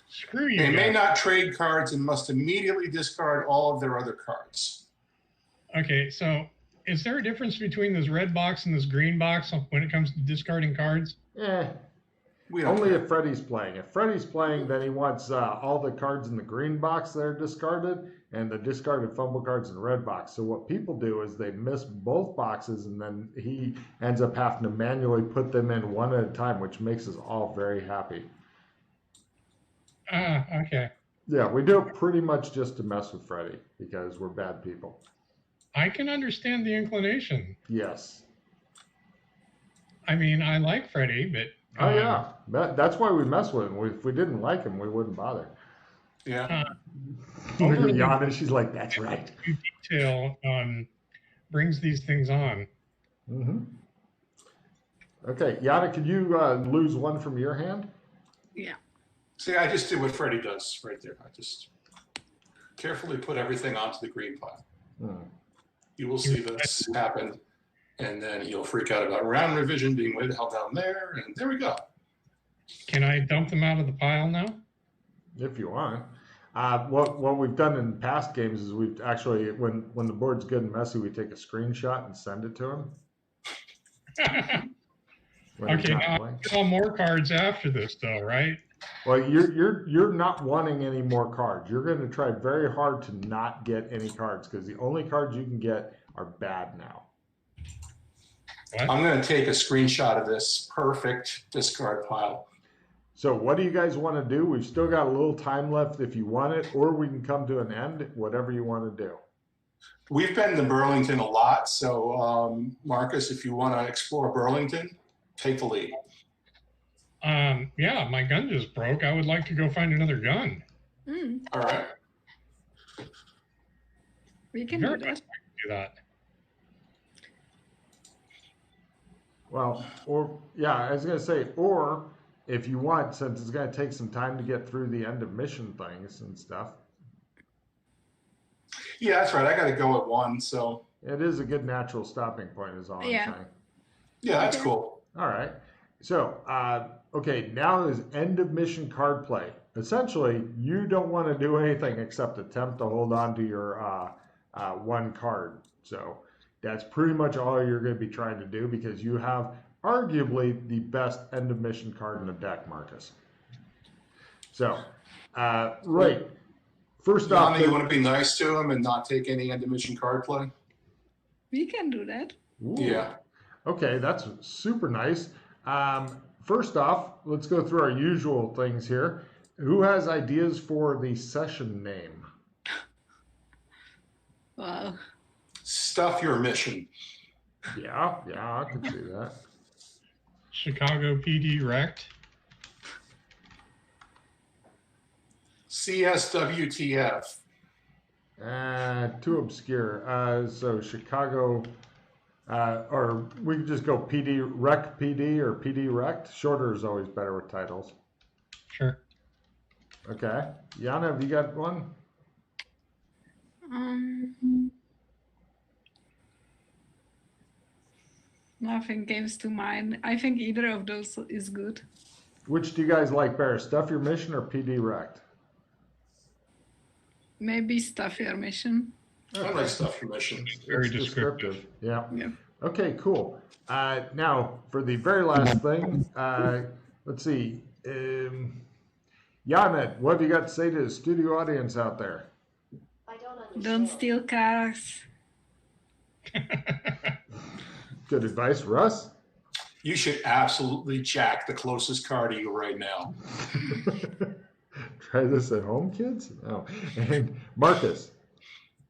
Speaker 3: Screw you.
Speaker 2: They may
Speaker 3: guys.
Speaker 2: not trade cards and must immediately discard all of their other cards.
Speaker 3: Okay, so is there a difference between this red box and this green box when it comes to discarding cards?
Speaker 2: We don't
Speaker 1: Only
Speaker 2: care.
Speaker 1: if Freddy's playing. If Freddy's playing, then he wants all the cards in the green box that are discarded and the discarded fumble cards in the red box. So what people do is they miss both boxes and then he ends up having to manually put them in one at a time, which makes us all very happy.
Speaker 3: Okay.
Speaker 1: Yeah, we do it pretty much just to mess with Freddy because we're bad people.
Speaker 3: I can understand the inclination.
Speaker 1: Yes.
Speaker 3: I mean, I like Freddy, but
Speaker 1: Oh yeah, that's why we mess with him. If we didn't like him, we wouldn't bother.
Speaker 2: Yeah.
Speaker 1: Look at
Speaker 3: overly
Speaker 1: Yana, she's like, that's right.
Speaker 3: detail brings these things on.
Speaker 1: Mm-hmm. Okay, Yana, could you lose one from your hand?
Speaker 4: Yeah.
Speaker 2: See, I just did what Freddy does right there. I just carefully put everything onto the green pile.
Speaker 1: Hmm.
Speaker 2: You will see this happen, and then he'll freak out about round revision being way the hell down there, and there we go.
Speaker 3: Can I dump them out of the pile now?
Speaker 1: If you want. What we've done in past games is we've actually, when the board's good and messy, we take a screenshot and send it to him. when
Speaker 3: Okay,
Speaker 1: you're not
Speaker 3: now
Speaker 1: playing.
Speaker 3: I draw more cards after this, though, right?
Speaker 1: Well, you're not wanting any more cards. You're going to try very hard to not get any cards because the only cards you can get are bad now.
Speaker 3: What?
Speaker 2: I'm going to take a screenshot of this perfect discard pile.
Speaker 1: So what do you guys want to do? We've still got a little time left if you want it, or we can come to an end, whatever you want to do.
Speaker 2: We've been to Burlington a lot, so Marcus, if you want to explore Burlington, take the lead.
Speaker 3: Yeah, my gun just broke. I would like to go find another gun.
Speaker 2: All right.
Speaker 4: We can
Speaker 3: Very
Speaker 4: do
Speaker 3: much
Speaker 4: that.
Speaker 3: like to do that.
Speaker 1: Well, or yeah, I was going to say, or if you want, since it's going to take some time to get through the end of mission things and stuff.
Speaker 2: Yeah, that's right. I got to go at 1, so.
Speaker 1: It is a good natural stopping point is all I'm
Speaker 4: Yeah.
Speaker 1: saying.
Speaker 2: Yeah, that's
Speaker 4: Okay.
Speaker 2: cool.
Speaker 1: All right. So, okay, now is end of mission card play. Essentially, you don't want to do anything except attempt to hold on to your one card. So that's pretty much all you're going to be trying to do because you have arguably the best end of mission card in the deck, Marcus. So, right. First off,
Speaker 2: Yana, you want to be nice to him and not take any end of mission card play?
Speaker 4: We can do that.
Speaker 1: Ooh.
Speaker 2: Yeah.
Speaker 1: Okay, that's super nice. First off, let's go through our usual things here. Who has ideas for the session name?
Speaker 4: Wow.
Speaker 2: Stuff your mission.
Speaker 1: Yeah, I can see that.
Speaker 3: Chicago PD wrecked.
Speaker 2: CSWTF.
Speaker 1: Too obscure. So Chicago, or we could just go PD Rec PD or PD Rect. Shorter is always better with titles.
Speaker 3: Sure.
Speaker 1: Okay, Yana, have you got one?
Speaker 4: Nothing comes to mind. I think either of those is good.
Speaker 1: Which do you guys like better, Stuff Your Mission or PD Rect?
Speaker 4: Maybe Stuff Your Mission.
Speaker 2: I like stuff your mission.
Speaker 3: Very
Speaker 1: It's
Speaker 3: descriptive.
Speaker 1: Yeah.
Speaker 4: Yeah.
Speaker 1: Okay, cool. Now, for the very last thing, let's see. Yana, what have you got to say to the studio audience out there?
Speaker 5: I don't understand.
Speaker 4: Don't steal cars.
Speaker 1: Good advice, Russ?
Speaker 2: You should absolutely jack the closest car to you right now.
Speaker 1: Try this at home, kids? No. And Marcus?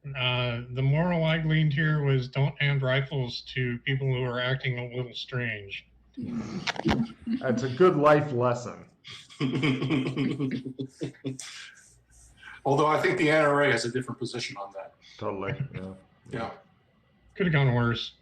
Speaker 3: The moral I gleaned here was don't hand rifles to people who are acting a little strange.
Speaker 1: That's a good life lesson.
Speaker 2: Although I think the NRA has a different position on that.
Speaker 1: Totally. Yeah.
Speaker 2: Yeah.
Speaker 3: Could have gone worse.